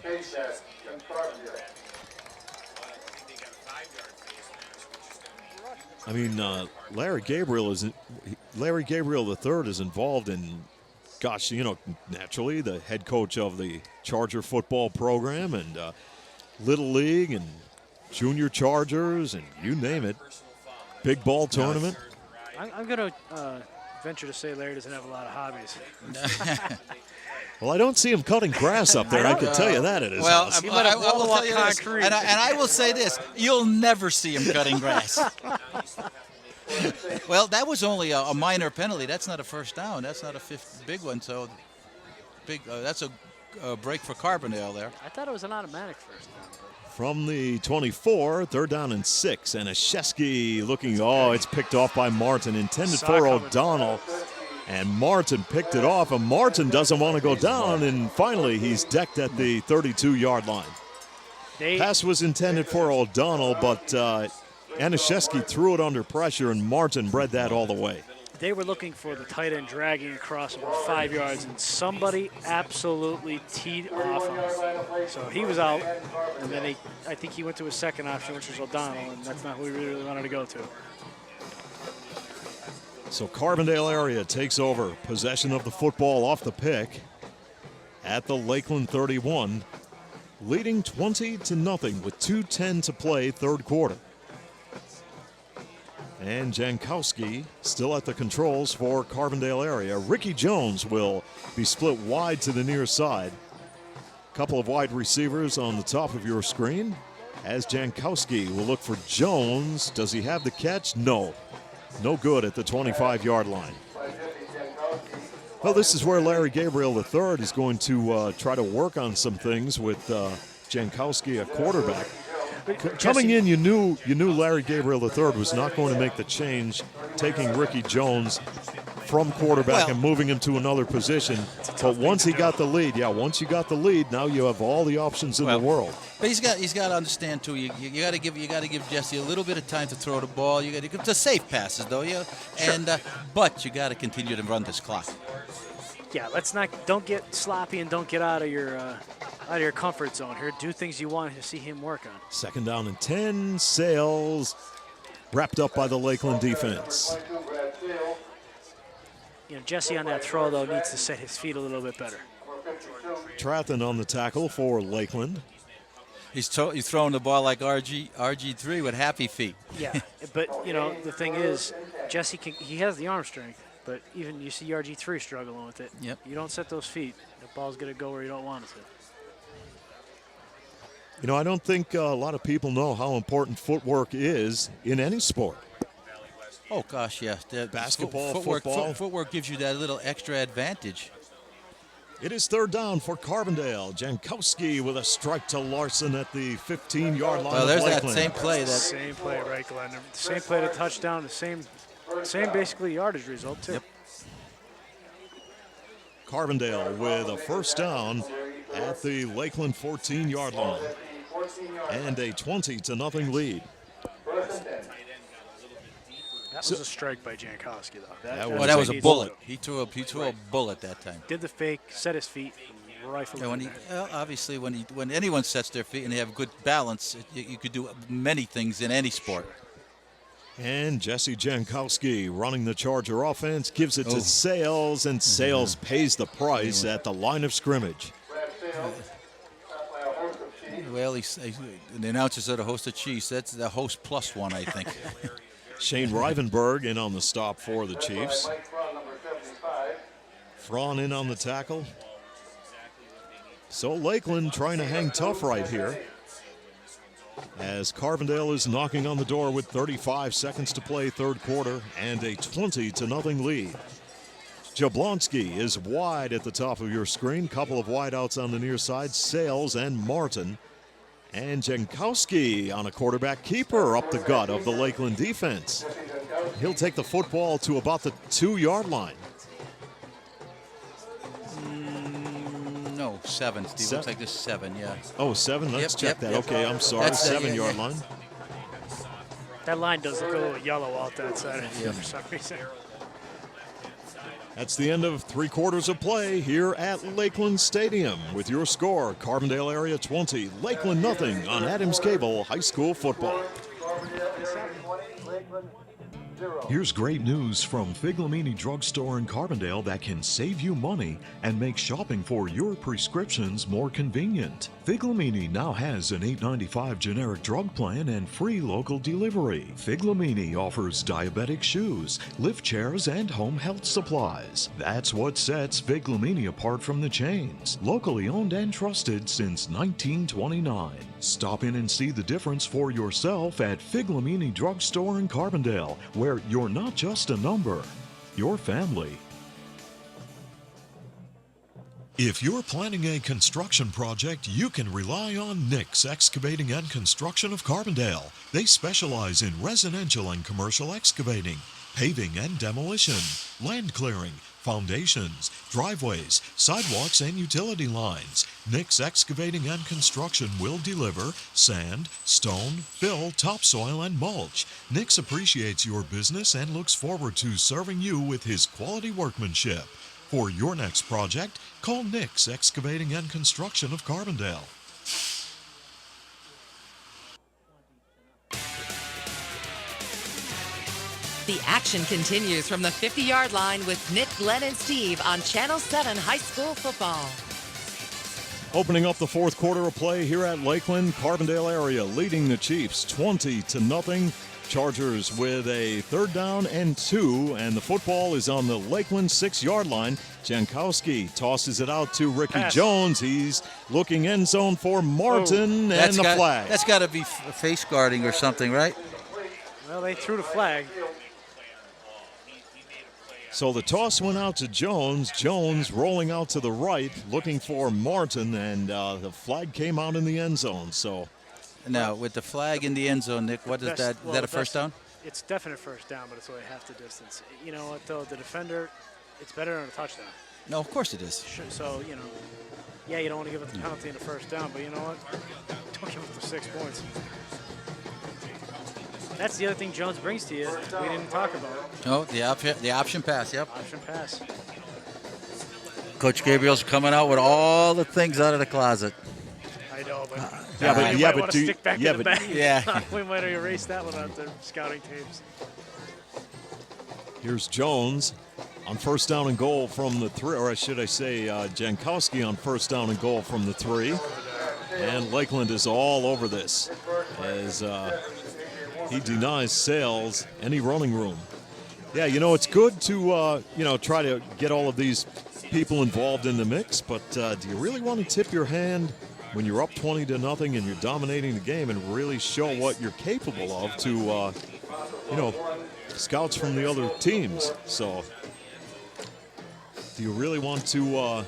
I mean, Larry Gabriel III is involved in, gosh, naturally the head coach of the Charger football program and Little League and Junior Chargers and you name it. Big ball tournament. I'm going to venture to say Larry doesn't have a lot of hobbies. Well, I don't see him cutting grass up there. I can tell you that at his house. I will tell you this, and I will say this: you'll never see him cutting grass. Well, that was only a minor penalty. That's not a first down. That's not a fifth big one. So, that's a break for Carbondale there. I thought it was an automatic first down. From the 24, 3rd down and 6. And Anashevsky looking, it's picked off by Martin, intended for O'Donnell. And Martin picked it off, and Martin doesn't want to go down, and finally he's decked at the 32-yard line. Pass was intended for O'Donnell, but Anashevsky threw it under pressure, and Martin bred that all the way. They were looking for the tight end dragging across about 5 yards, and somebody absolutely teed off him. So he was out, and then I think he went to his second option, which was O'Donnell, and that's not who we really wanted to go to. So Carbondale area takes over possession of the football off the pick at the Lakeland 31, leading 20-0 with 2:10 to play, third quarter. And Jankowski still at the controls for Carbondale area. Ricky Jones will be split wide to the near side. Couple of wide receivers on the top of your screen. As Jankowski will look for Jones. Does he have the catch? No. No good at the 25-yard line. Well, this is where Larry Gabriel III is going to try to work on some things with Jankowski, a quarterback. Coming in, you knew Larry Gabriel III was not going to make the change, taking Ricky Jones from quarterback and moving him to another position. But once he got the lead, once you got the lead, now you have all the options in the world. But he's got to understand too. You got to give Jesse a little bit of time to throw the ball. You got to give the safe passes though, but you got to continue to run this clock. Yeah, don't get sloppy and don't get out of your comfort zone here. Do things you want to see him work on. 2nd down and 10. Sales wrapped up by the Lakeland defense. Jesse on that throw though needs to set his feet a little bit better. Trathan on the tackle for Lakeland. He's throwing the ball like RG3 with happy feet. Yeah, but the thing is, Jesse he has the arm strength, but even you see RG3 struggling with it. Yep. You don't set those feet, the ball's going to go where you don't want it to. I don't think a lot of people know how important footwork is in any sport. Oh gosh, yeah. Basketball, footwork, football. Footwork gives you that little extra advantage. It is 3rd down for Carbondale. Jankowski with a strike to Larson at the 15-yard line. Well, there's of that Lakeland. same play. Same play, right, Glenn? Same play to touchdown, the same basically yardage result, too. Yep. Carbondale with a 1st down at the Lakeland 14-yard line. And a 20-0 lead. That was a strike by Jankowski, though. That was a bullet. He threw a bullet that time. Did the fake, set his feet, and rifled it. Obviously, when anyone sets their feet and they have good balance, you could do many things in any sport. And Jesse Jankowski running the Charger offense, gives it to Sales, and Sales pays the price at the line of scrimmage. Well, the announcer said a host of Chiefs. That's the host plus one, I think. Shane Rivenberg in on the stop for the Chiefs. Fraun in on the tackle. So Lakeland trying to hang tough right here, as Carbondale is knocking on the door with 35 seconds to play, third quarter, and a 20-0 lead. Jablonski is wide at the top of your screen. Couple of wideouts on the near side, Sales and Martin. And Jankowski on a quarterback keeper up the gut of the Lakeland defense. He'll take the football to about the 2-yard line. No, 7. Steve, looks like this 7, yeah. Oh, 7? Let's check that. Okay, I'm sorry. That's 7-yard line. That line does look a little yellow out that side for some reason. That's the end of 3 quarters of play here at Lakeland Stadium. With your score, Carbondale area 20, Lakeland nothing on Adams Cable High School football. Here's great news from Figlamini Drugstore in Carbondale that can save you money and make shopping for your prescriptions more convenient. Figlamini now has an $8.95 generic drug plan and free local delivery. Figlamini offers diabetic shoes, lift chairs, and home health supplies. That's what sets Figlamini apart from the chains. Locally owned and trusted since 1929. Stop in and see the difference for yourself at Figlamini Drugstore in Carbondale, where you're not just a number, you're family. If you're planning a construction project, you can rely on Nick's Excavating and Construction of Carbondale. They specialize in residential and commercial excavating, paving and demolition, land clearing, foundations, driveways, sidewalks, and utility lines. Nick's Excavating and Construction will deliver sand, stone, fill, topsoil, and mulch. Nick's appreciates your business and looks forward to serving you with his quality workmanship. For your next project, call Nick's Excavating and Construction of Carbondale. The action continues from the 50-yard line with Nick, Glenn, and Steve on Channel 7 High School Football. Opening up the 4th quarter of play here at Lakeland, Carbondale area leading the Chiefs 20-0. Chargers with a 3rd down and 2, and the football is on the Lakeland 6-yard line. Jankowski tosses it out to Ricky Jones. He's looking end zone for Martin, and the flag. That's got to be face guarding or something, right? Well, they threw the flag. So the toss went out to Jones. Jones rolling out to the right, looking for Martin, and the flag came out in the end zone. So now with the flag in the end zone, Nick, what is that? Is that a first down? It's definite first down, but it's only half the distance. You know what, though? The defender, it's better than a touchdown. No, of course it is. So, you know, yeah, you don't want to give up the penalty in the first down, but you know what? Don't give up the 6 points. That's the other thing Jones brings to you we didn't talk about. Oh, the option pass, yep. Option pass. Coach Gabriel's coming out with all the things out of the closet. I know, but we might have erased that one out there, scouting tapes. Here's Jones on 1st down and goal from the 3, or should I say Jankowski on 1st down and goal from the 3. And Lakeland is all over this as he denies Sales any running room. Yeah, you know, it's good to, try to get all of these people involved in the mix, but do you really want to tip your hand when you're up 20-0 and you're dominating the game and really show what you're capable of to, scouts from the other teams? So do you really want to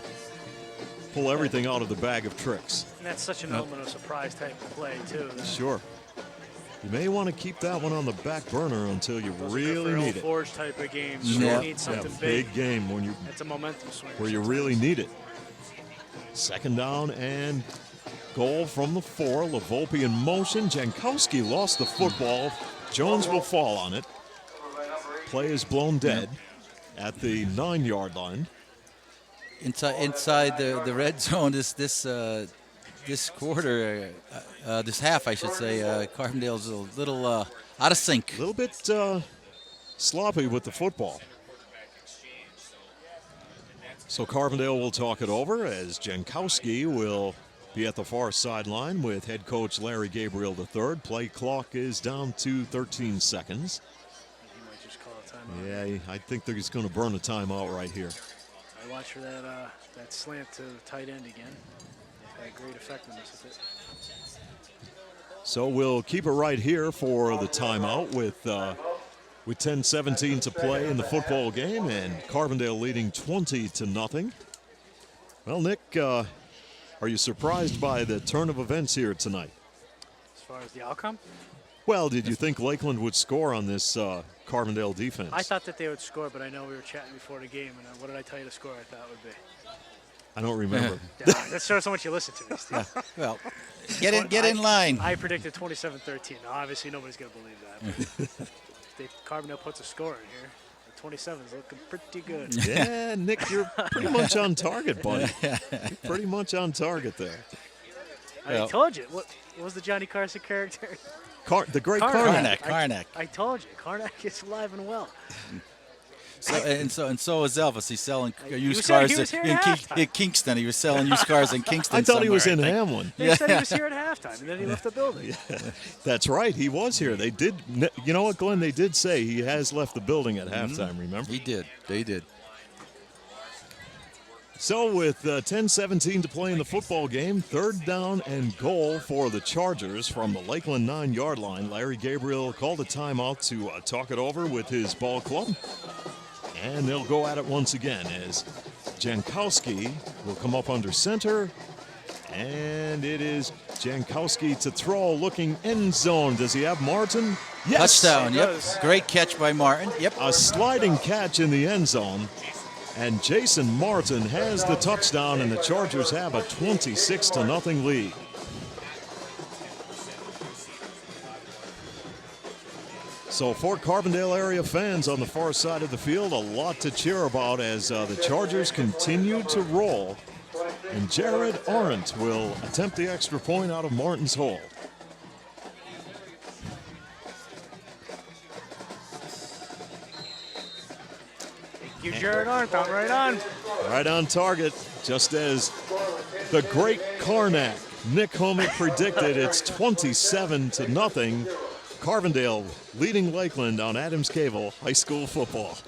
pull everything out of the bag of tricks? And that's such an element of surprise type of play, too. Sure. You may want to keep that one on the back burner until you really need it. Forge type of games. You need something big game when you. It's a momentum swing. Where you really need it. 2nd down and goal from the 4. LaVolpe in motion. Jankowski lost the football. Jones will fall on it. Play is blown dead at the 9-yard line. Inside the red zone, this quarter, this half, I should say, Carbondale's a little out of sync. A little bit sloppy with the football. So Carbondale will talk it over as Jankowski will be at the far sideline with head coach Larry Gabriel III. Play clock is down to 13 seconds. He might just call a timeout. Yeah, I think they're just going to burn a timeout right here. I watch for that slant to tight end again. Had great effectiveness with it. So we'll keep it right here for the timeout with 10:17 to play in the football game and Carbondale leading 20-0. Well, Nick, are you surprised by the turn of events here tonight? As far as the outcome? Well, did you think Lakeland would score on this Carbondale defense? I thought that they would score, but I know we were chatting before the game, and what did I tell you the score I thought would be? I don't remember. Yeah, that shows how much you listen to me, Steve. Well, get in line. I predicted 27-13. Now, obviously, nobody's going to believe that. But if Carbondale puts a score in here, the 27 is looking pretty good. Yeah, Nick, you're pretty much on target, buddy. You're pretty much on target there. I told you. What was the Johnny Carson character? The great Karnak. Karnak. I told you. Karnak is alive and well. So is Elvis. He's selling used said cars he was here in at Kingston. He was selling used cars in Kingston. I thought he was in somewhere, I think. Hamlin. He said he was here at halftime, and then he left the building. Yeah, that's right. He was here. They did. You know what, Glenn? They did say he has left the building at halftime. Remember? He did. They did. So with 10:17 to play in the football game, 3rd down and goal for the Chargers from the Lakeland 9-yard line. Larry Gabriel called a timeout to talk it over with his ball club. And they'll go at it once again as Jankowski will come up under center. And it is Jankowski to throw, looking end zone. Does he have Martin? Yes. Touchdown. Yep. Great catch by Martin. Yep. A sliding catch in the end zone. And Jason Martin has the touchdown, and the Chargers have a 26-0 lead. So for Carbondale area fans on the far side of the field, a lot to cheer about as the Chargers continue to roll. And Jared Arendt will attempt the extra point out of Martin's hole. You, Jared Arndt, out right on. Right on target, just as the great Karnak, Nick Homick, predicted. It's 27-0. Carbondale leading Lakeland on Adams Cable High School football.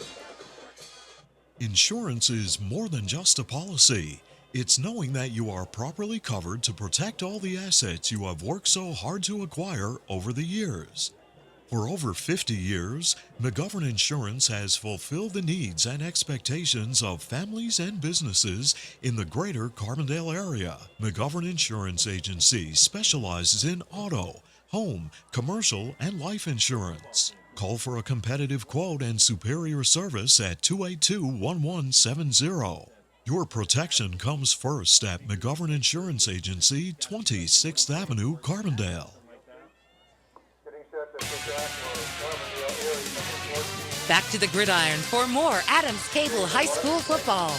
Insurance is more than just a policy. It's knowing that you are properly covered to protect all the assets you have worked so hard to acquire over the years. For over 50 years, McGovern Insurance has fulfilled the needs and expectations of families and businesses in the greater Carbondale area. McGovern Insurance Agency specializes in auto, home, commercial, and life insurance. Call for a competitive quote and superior service at 282-1170. Your protection comes first at McGovern Insurance Agency, 26th Avenue, Carbondale. Back to the gridiron for more Adams Cable High School football.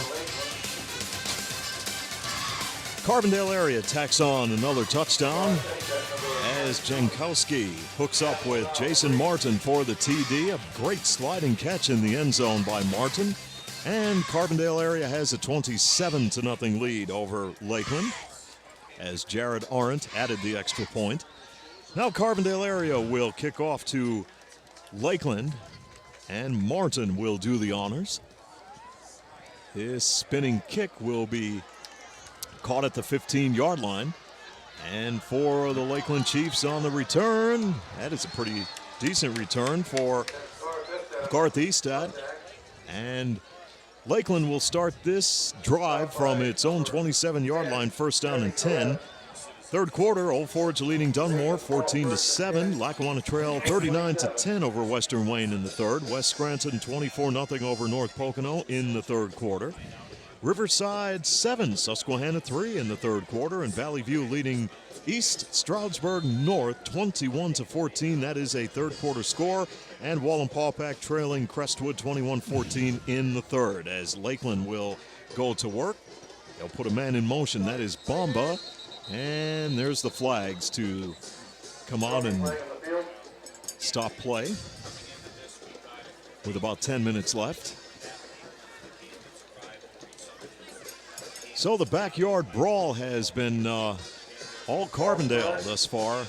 Carbondale area tacks on another touchdown as Jankowski hooks up with Jason Martin for the TD. A great sliding catch in the end zone by Martin. And Carbondale area has a 27-0 lead over Lakeland as Jared Arendt added the extra point. Now Carbondale area will kick off to Lakeland, and Martin will do the honors. This spinning kick will be caught at the 15-yard line. And for the Lakeland Chiefs on the return, that is a pretty decent return for Garth Eastat. And Lakeland will start this drive from its own 27-yard line, 1st down and 10. Third quarter, Old Forge leading Dunmore 14-7. Lackawanna Trail 39-10 over Western Wayne in the third. West Scranton 24-0 over North Pocono in the third quarter. Riverside 7, Susquehanna 3 in the third quarter, and Valley View leading East Stroudsburg North 21-14. That is a third quarter score, and Wallenpaupack trailing Crestwood 21-14 in the third. As Lakeland will go to work, they'll put a man in motion. That is Bomba, and there's the flags to come out and stop play with about 10 minutes left. So the backyard brawl has been all Carbondale thus far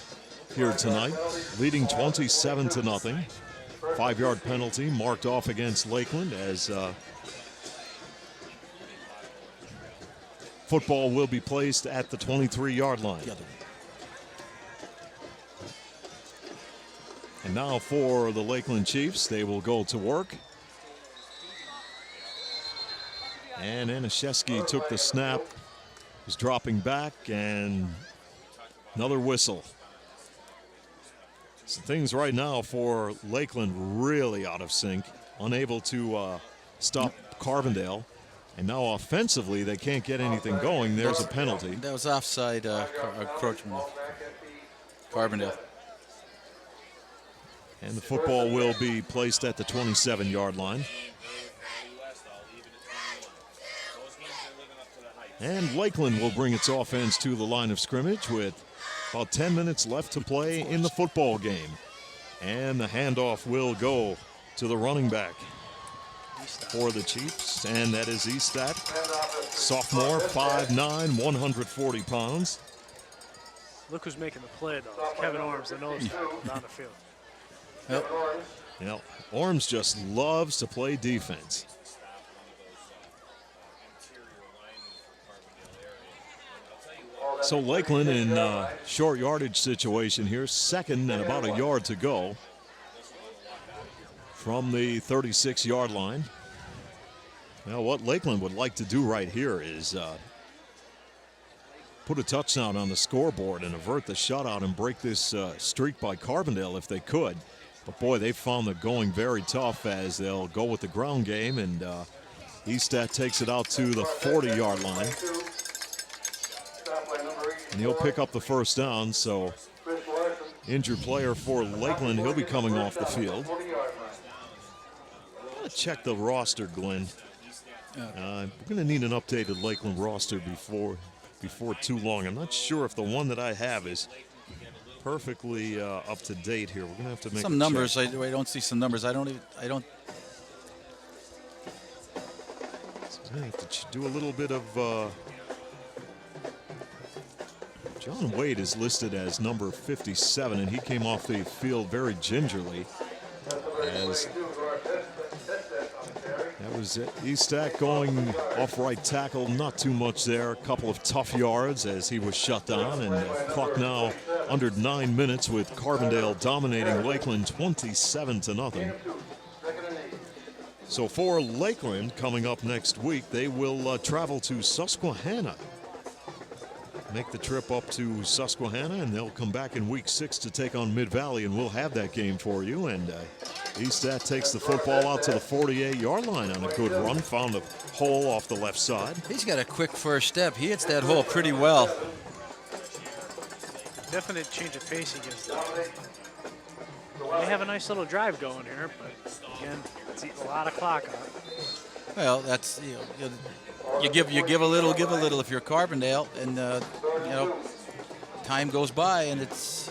here tonight, leading 27-0. 5-yard penalty marked off against Lakeland as football will be placed at the 23-yard line. And now for the Lakeland Chiefs, they will go to work. And Anashevsky took the snap, was dropping back, and another whistle. So things right now for Lakeland really out of sync, unable to stop Carbondale. And now offensively, they can't get anything going. There's a penalty. That was offside encroachment of Carbondale. And the football will be placed at the 27-yard line. And Lakeland will bring its offense to the line of scrimmage with about 10 minutes left to play in the football game. And the handoff will go to the running back for the Chiefs, and that is Estat. Sophomore, 5'9", 140 pounds. Look who's making the play, though. Kevin Orms, the nose tackle down the field. Yep. Orms just loves to play defense. So Lakeland in short yardage situation here, second and about a yard to go from the 36-yard line. Now what Lakeland would like to do right here is put a touchdown on the scoreboard and avert the shutout and break this streak by Carbondale if they could. But boy, they found it going very tough as they'll go with the ground game, and Estat takes it out to the 40-yard line. And he'll pick up the first down, so injured player for Lakeland, he'll be coming off the field. Check the roster, Glenn. We're going to need an updated Lakeland roster before too long. I'm not sure if the one that I have is perfectly up to date here. We're going to have to make some numbers. I don't see some numbers. I don't. So I have to do a little bit of. John Wade is listed as number 57, and he came off the field very gingerly. As that was it. Estat going off right tackle, not too much there. A couple of tough yards as he was shut down, and the clock now under 9 minutes with Carbondale dominating Lakeland 27-0. So for Lakeland, coming up next week, they will travel to Susquehanna. Make the trip up to Susquehanna, and they'll come back in week 6 to take on Mid-Valley, and we'll have that game for you. And Estat takes the football out to the 48-yard line on a good run, found a hole off the left side. He's got a quick first step. He hits that hole pretty well. Definite change of pace against them. They have a nice little drive going here, but again, it's eating a lot of clock on. Well, that's you give a little if you're Carbondale, and time goes by, and it's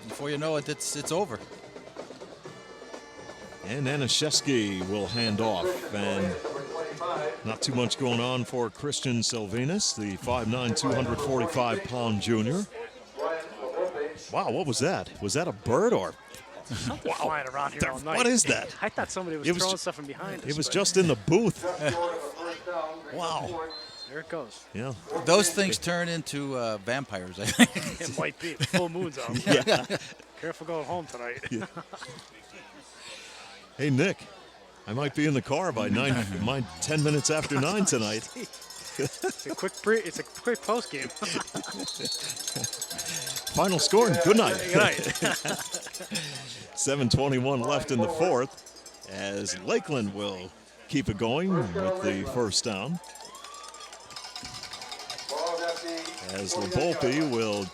before you know it, it's over. And Anashevsky will hand off, and not too much going on for Christian Silvinus, the 5'9", 245-pound junior. Wow, what was that? Was that a bird or? Something flying around here all night. What is that? I thought somebody was throwing stuff from behind us. It was just in the booth. Wow. There it goes. Yeah. Those things turn into vampires, I think. It might be. The full moon's out. Yeah. Careful going home tonight. Yeah. Hey, Nick, I might be in the car by 10 minutes after 9 tonight. It's a quick post game. Final score, good night. Good night. 7:21 left in the fourth as Lakeland will keep it going with the first down. As LaVolpe will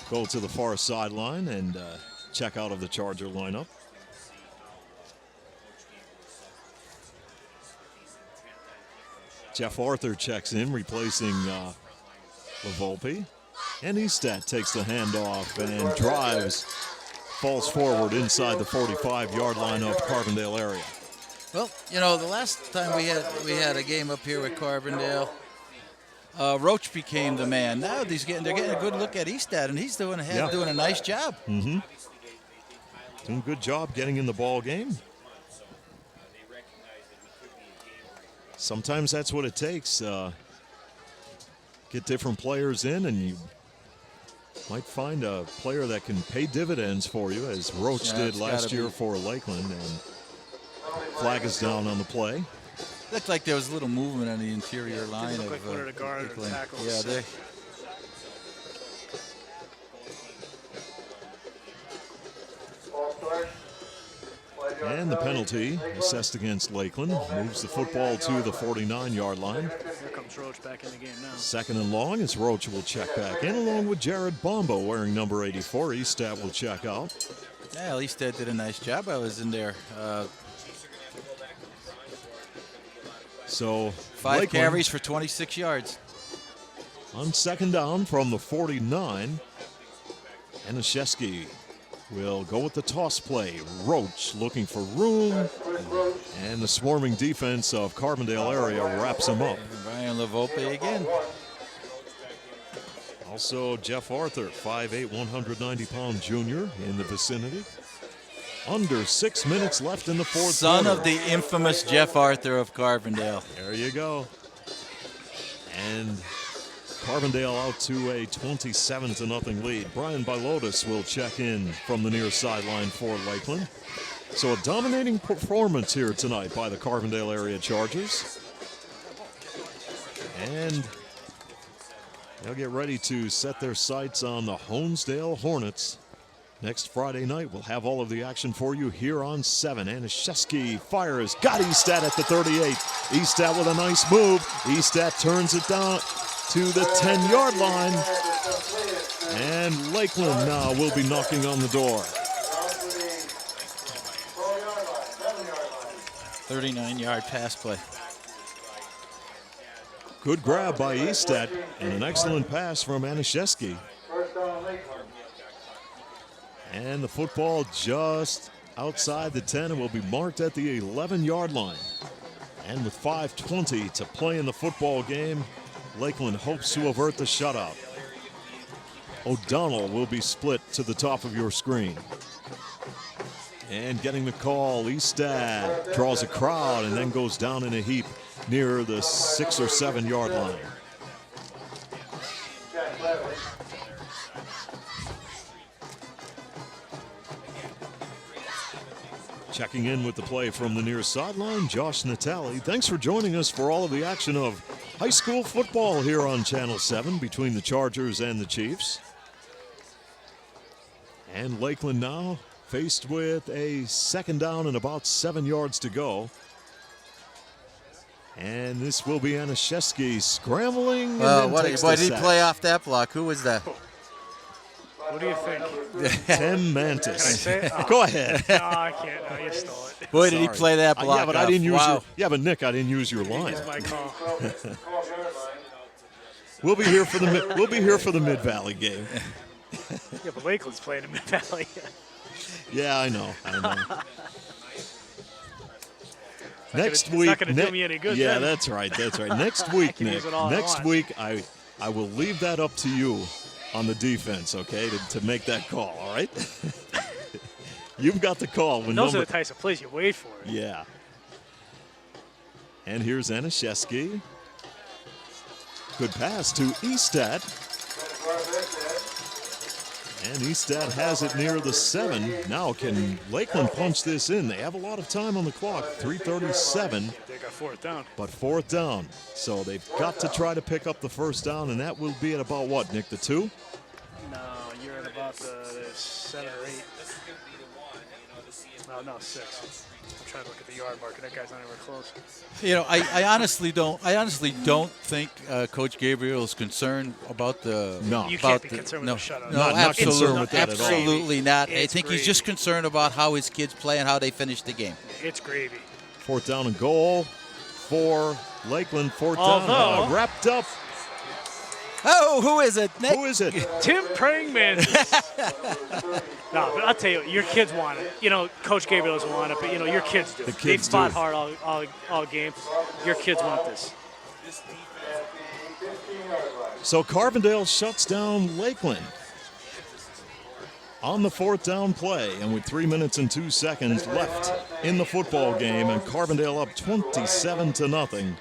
go to the far sideline and check out of the Charger lineup. Jeff Arthur checks in, replacing LaVolpe. And Estat takes the handoff and drives, falls forward inside the 45-yard line of Carbondale area. Well, the last time we had a game up here with Carbondale, Roach became the man. Now they're getting a good look at Estat, and he's doing a nice job. Mm-hmm. Doing a good job getting in the ball game. Sometimes that's what it takes. Get different players in, and you might find a player that can pay dividends for you, as Roach did last year for Lakeland. And flag is down on the play. Looked like there was a little movement on the interior line of one of the guard or tackle. Yeah, they. And the penalty assessed against Lakeland moves the football to the 49-yard line. Here comes Roach back in the game now. Second and long as Roach will check back in along with Jared Bombo wearing number 84. Estat will check out. Yeah, Estat did a nice job. I was in there. So 5 Lakeland carries for 26 yards. on second down from the 49. Anashevsky will go with the toss play. Roach looking for room. And the swarming defense of Carbondale area wraps him up. Brian Lavolpe again. Also Jeff Arthur, 5'8", 190-pound junior in the vicinity. Under 6 minutes left in the fourth Son quarter. of the infamous Jeff Arthur of Carbondale. There you go. And Carbondale out to a 27-0 lead. Brian Bilotis will check in from the near sideline for Lakeland. So a dominating performance here tonight by the Carbondale area Chargers. And they'll get ready to set their sights on the Honesdale Hornets. Next Friday night, we'll have all of the action for you here on 7. Anashevsky fires, got Estat at the 38. Estat with a nice move. Estat turns it down to the 10-yard line. And Lakeland now will be knocking on the door. 39-yard pass play. Good grab by Estat and an excellent pass from Anashevsky. And the football just outside the 10 and will be marked at the 11-yard line. And with 5:20 to play in the football game, Lakeland hopes to avert the shutout. O'Donnell will be split to the top of your screen. And getting the call, Estat draws a crowd and then goes down in a heap near the 6 or 7 yard line. Checking in with the play from the near sideline, Josh Natali. Thanks for joining us for all of the action of high school football here on Channel 7 between the Chargers and the Chiefs. And Lakeland now faced with a second down and about 7 yards to go. And this will be Anashevsky scrambling. What did he play off that block? Who was that? What do you think? Tim Mantis. Can I say it? Oh. Go ahead. No, I can't. No, you stole it. Boy, did he play that block yeah, but off. I didn't use Wow. your. Yeah, but Nick, I didn't use your line. It's my call. We'll be here for the Mid Valley game. Yeah, but Lakeland's playing in Mid Valley. Yeah, I know. Next It's week, not going to do me any good. Yeah, then. that's right. Next week, can Nick. use it all I Next want. week, I will leave that up to you on the defense, okay, to make that call. All right. You've got the call. When Those are the types of plays you wait for. Yeah. And here's Anashevsky. Good pass to Estat. And Estat has it near the 7. Now can Lakeland punch this in? They have a lot of time on the clock, 3:37. They got fourth down. But fourth down. So they've got to try to pick up the first down, and that will be at about what, Nick, the 2? No, you're at about the 7 or 8. No, 6. I'm trying to look at the yard marker. That guy's not anywhere close. You know, I honestly don't think Coach Gabriel is concerned about the. No. You can't be concerned with the shutout. Not absolutely, concerned with that at all. absolutely not. I It's think he's just concerned about how his kids play and how they finish the game. It's gravy. Fourth down and goal for Lakeland. Fourth Although- down. Wrapped up. Oh, who is it, Nick? Who is it? Tim Pregame. No, but I'll tell you, your kids want it. You know, Coach Gabriel doesn't want it, but, your kids do. The They've kids fought do. hard all game. Your kids want this. So Carbondale shuts down Lakeland on the fourth down play, and with 3 minutes and 2 seconds left in the football game, and Carbondale up 27-0.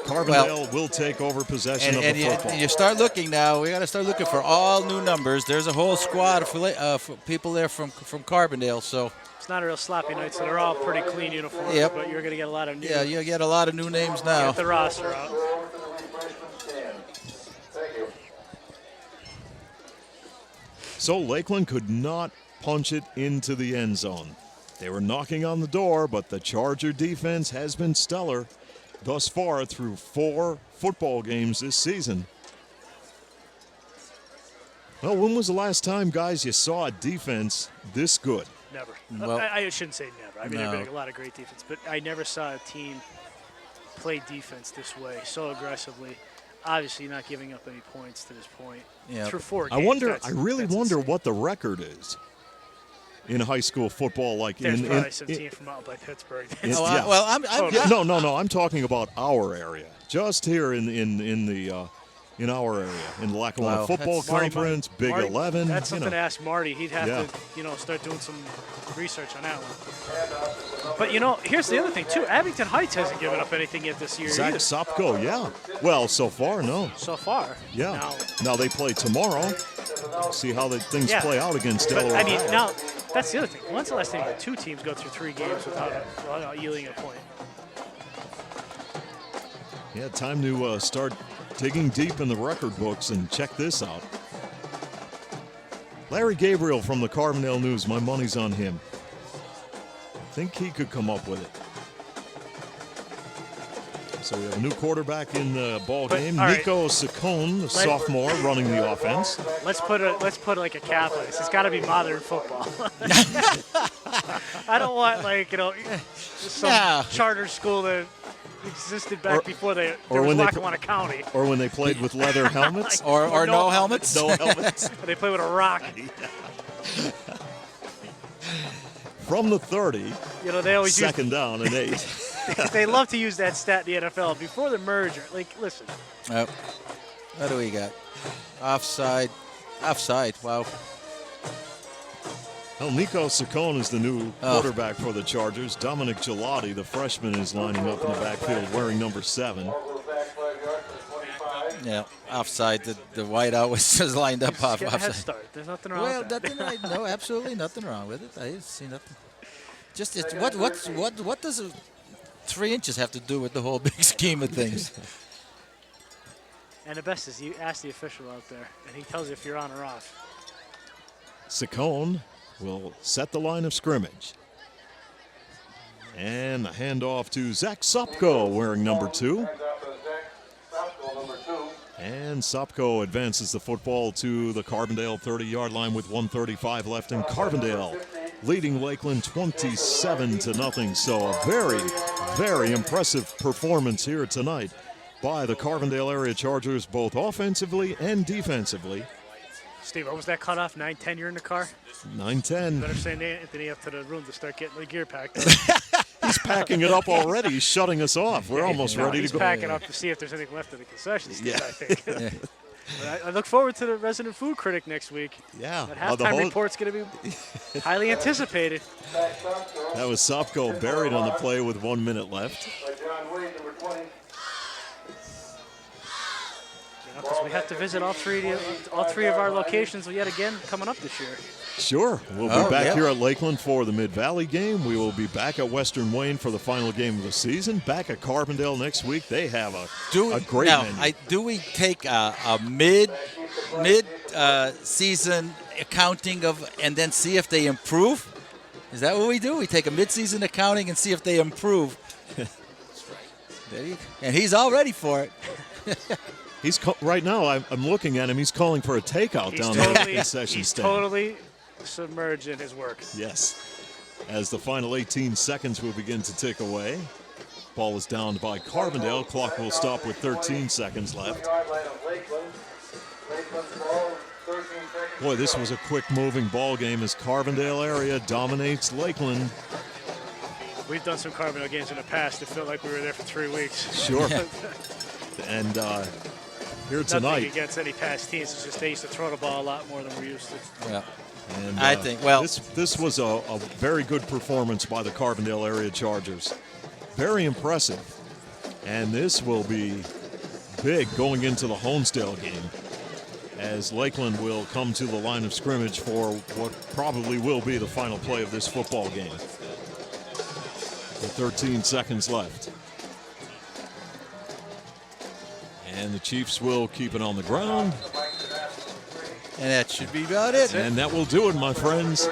Carbondale will take over possession of the football. You start looking now. We got to start looking for all new numbers. There's a whole squad of for people there from Carbondale. So It's not a real sloppy night, so they're all pretty clean uniforms. Yep. But you're going to get a lot of new. yeah, you get a lot of new names now. Get the roster out. So Lakeland could not punch it into the end zone. They were knocking on the door, but the Charger defense has been stellar thus far through 4 football games this season. Well, when was the last time, guys, you saw a defense this good? Never. Well, I shouldn't say never. I mean, no. there's been a lot of great defense, but I never saw a team play defense this way, so aggressively. Obviously, not giving up any points to this point. Yeah. Through 4 games. I really wonder insane. what the record is in high school football. Like There's in probably some team from out by Pittsburgh. yeah. Well, I'm No, I'm talking about our area, just here in our area, in the Lackawanna Wow. Football Conference, Big 11. That's something to ask Marty. He'd have Yeah. to, start doing some research on that one. But, here's the other thing, too. Abington Heights hasn't given up anything yet this year Zach either. Sopko, yeah. Well, so far, no. So far. Yeah. Now they play tomorrow. See how the things play out against But, Delaware. now, that's the other thing. When's the last time you had 2 teams go through 3 games without yielding a point? Yeah, time to start digging deep in the record books and check this out. Larry Gabriel from the Carbondale News. My money's on him. Think he could come up with it. So we have a new quarterback in the ball game. all right. Nico Saccone, the sophomore, running the offense. Let's put like a cap on this. It's got to be modern football. I don't want some charter school that existed back before there was Lackawanna County. Or when they played with leather helmets. or no helmets. No helmets. They play with a rock. From the 30, They always second down and 8. they love to use that stat in the NFL before the merger. Listen. What do we got? Offside. Wow. Well, Nico Saccone is the new quarterback for the Chargers. Dominic Gelati, the freshman, is lining up in the backfield wearing number 7. Yeah, offside. The whiteout was just lined up off Get a head offside. start. There's nothing wrong with that. No, absolutely nothing wrong with it. I see nothing. Just what does 3 inches have to do with the whole big scheme of things? And the best is you ask the official out there, and he tells you if you're on or off. Saccone will set the line of scrimmage. And the handoff to Zach Sopko wearing number 2. And Sopko advances the football to the Carbondale 30-yard line with 1:35 left, and Carbondale leading Lakeland 27-0. So a very, very impressive performance here tonight by the Carbondale area Chargers, both offensively and defensively. Steve, what was that cutoff? 9:10. You're in the car. 9:10. Better send Anthony up to the room to start getting the gear packed up. He's packing it up already. He's shutting us off. We're almost ready to He's go. packing up to see if there's anything left of the concession stand, Yeah. I think. But I look forward to the resident food critic next week. Yeah. That halftime report's going to be highly anticipated. That was Sopko buried on the play with 1 minute left. Because we have to visit all three of our locations yet again coming up this year. Sure. We'll be back here at Lakeland for the Mid-Valley game. We will be back at Western Wayne for the final game of the season. Back at Carbondale next week. They have a great menu. Do we take a mid-season accounting and then see if they improve? Is that what we do? We take a mid-season accounting and see if they improve. And he's all ready for it. Right now, I'm looking at him. He's calling for a takeout down there at the concession stand. He's totally submerged in his work. Yes. As the final 18 seconds will begin to tick away. Ball is down by Carbondale. Clock will stop with 13 seconds left. Boy, this was a quick-moving ball game as Carbondale area dominates Lakeland. We've done some Carbondale games in the past. It felt like we were there for 3 weeks. Sure. And here tonight. Nothing against any past teams. It's just they used to throw the ball a lot more than we're used to. Yeah. And, I think, this was a very good performance by the Carbondale area Chargers. Very impressive. And this will be big going into the Honesdale game, as Lakeland will come to the line of scrimmage for what probably will be the final play of this football game. With 13 seconds left. And the Chiefs will keep it on the ground. And that should be about it. And that will do it, my friends.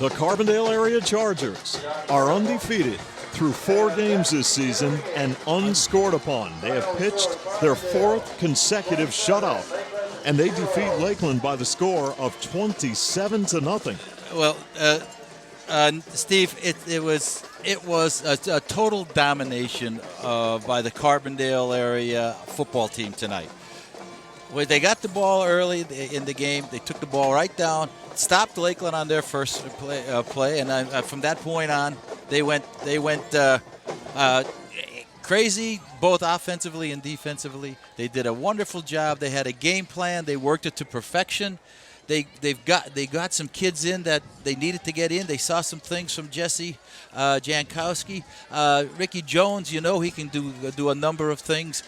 The Carbondale area Chargers are undefeated through 4 games this season and unscored upon. They have pitched their 4th consecutive shutout, and they defeat Lakeland by the score of 27-0. Well, Steve, it was a total domination by the Carbondale area football team tonight. When they got the ball early in the game, they took the ball right down, stopped Lakeland on their first play, and from that point on, they went crazy both offensively and defensively. They did a wonderful job. They had a game plan. They worked it to perfection. They got some kids in that they needed to get in. They saw some things from Jesse Jankowski. Ricky Jones, he can do a number of things.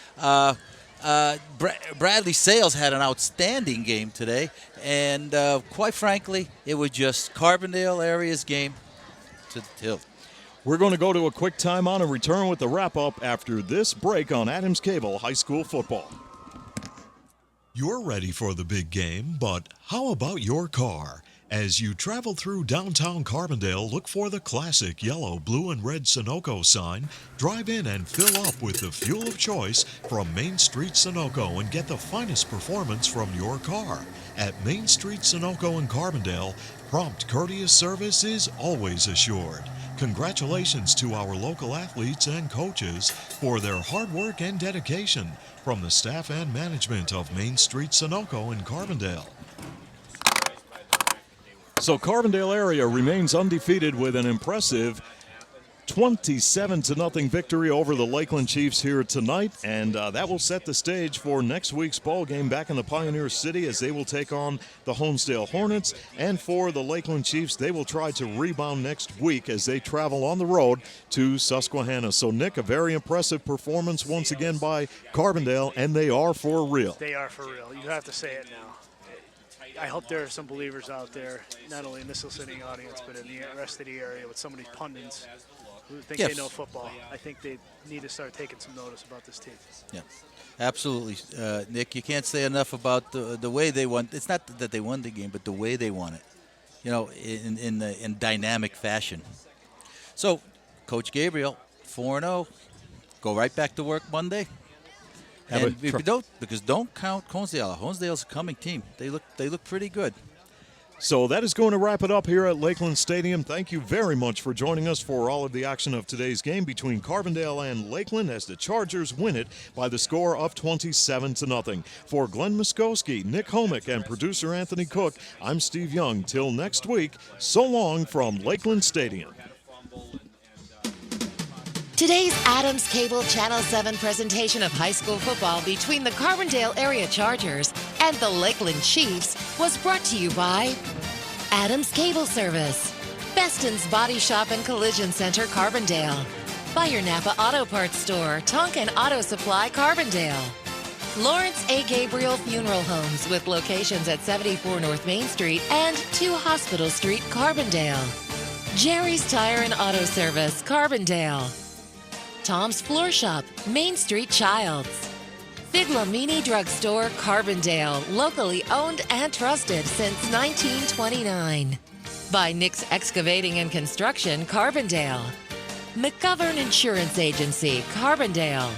Bradley Sales had an outstanding game today, and quite frankly, it was just Carbondale area's game to the tilt. We're going to go to a quick timeout and return with the wrap-up after this break on Adams Cable High School Football. You're ready for the big game, but how about your car? As you travel through downtown Carbondale, look for the classic yellow, blue, and red Sunoco sign. Drive in and fill up with the fuel of choice from Main Street Sunoco and get the finest performance from your car. At Main Street Sunoco in Carbondale, prompt, courteous service is always assured. Congratulations to our local athletes and coaches for their hard work and dedication from the staff and management of Main Street Sunoco in Carbondale. So Carbondale area remains undefeated with an impressive 27-0 victory over the Lakeland Chiefs here tonight, and that will set the stage for next week's ball game back in the Pioneer City as they will take on the Honesdale Hornets. And for the Lakeland Chiefs, they will try to rebound next week as they travel on the road to Susquehanna. So, Nick, a very impressive performance once again by Carbondale, and they are for real. They are for real. You have to say it now. I hope there are some believers out there, not only in this listening audience, but in the rest of the area with some of these pundits who think they know football. I think they need to start taking some notice about this team. Yeah, absolutely. Nick, you can't say enough about the way they won. It's not that they won the game, but the way they won it, in dynamic fashion. So, Coach Gabriel, 4-0, go right back to work Monday. And don't count Honesdale. Honesdale's a coming team. They look pretty good. So that is going to wrap it up here at Lakeland Stadium. Thank you very much for joining us for all of the action of today's game between Carbondale and Lakeland as the Chargers win it by the score of 27-0. For Glenn Muskowski, Nick Homick, and producer Anthony Cook, I'm Steve Young. Till next week, so long from Lakeland Stadium. Today's Adams Cable Channel 7 presentation of high school football between the Carbondale area Chargers and the Lakeland Chiefs was brought to you by Adams Cable Service, Beston's Body Shop and Collision Center, Carbondale, by your Napa Auto Parts Store, Tonkin Auto Supply, Carbondale, Lawrence A. Gabriel Funeral Homes with locations at 74 North Main Street and 2 Hospital Street, Carbondale, Jerry's Tire and Auto Service, Carbondale, Tom's Floor Shop, Main Street Childs, Figlamini Drugstore, Carbondale, locally owned and trusted since 1929. By Nick's Excavating and Construction, Carbondale, McGovern Insurance Agency, Carbondale,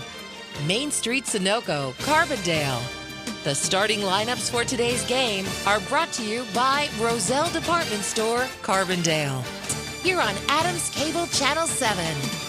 Main Street Sunoco, Carbondale. The starting lineups for today's game are brought to you by Roselle Department Store, Carbondale. Here on Adams Cable Channel 7.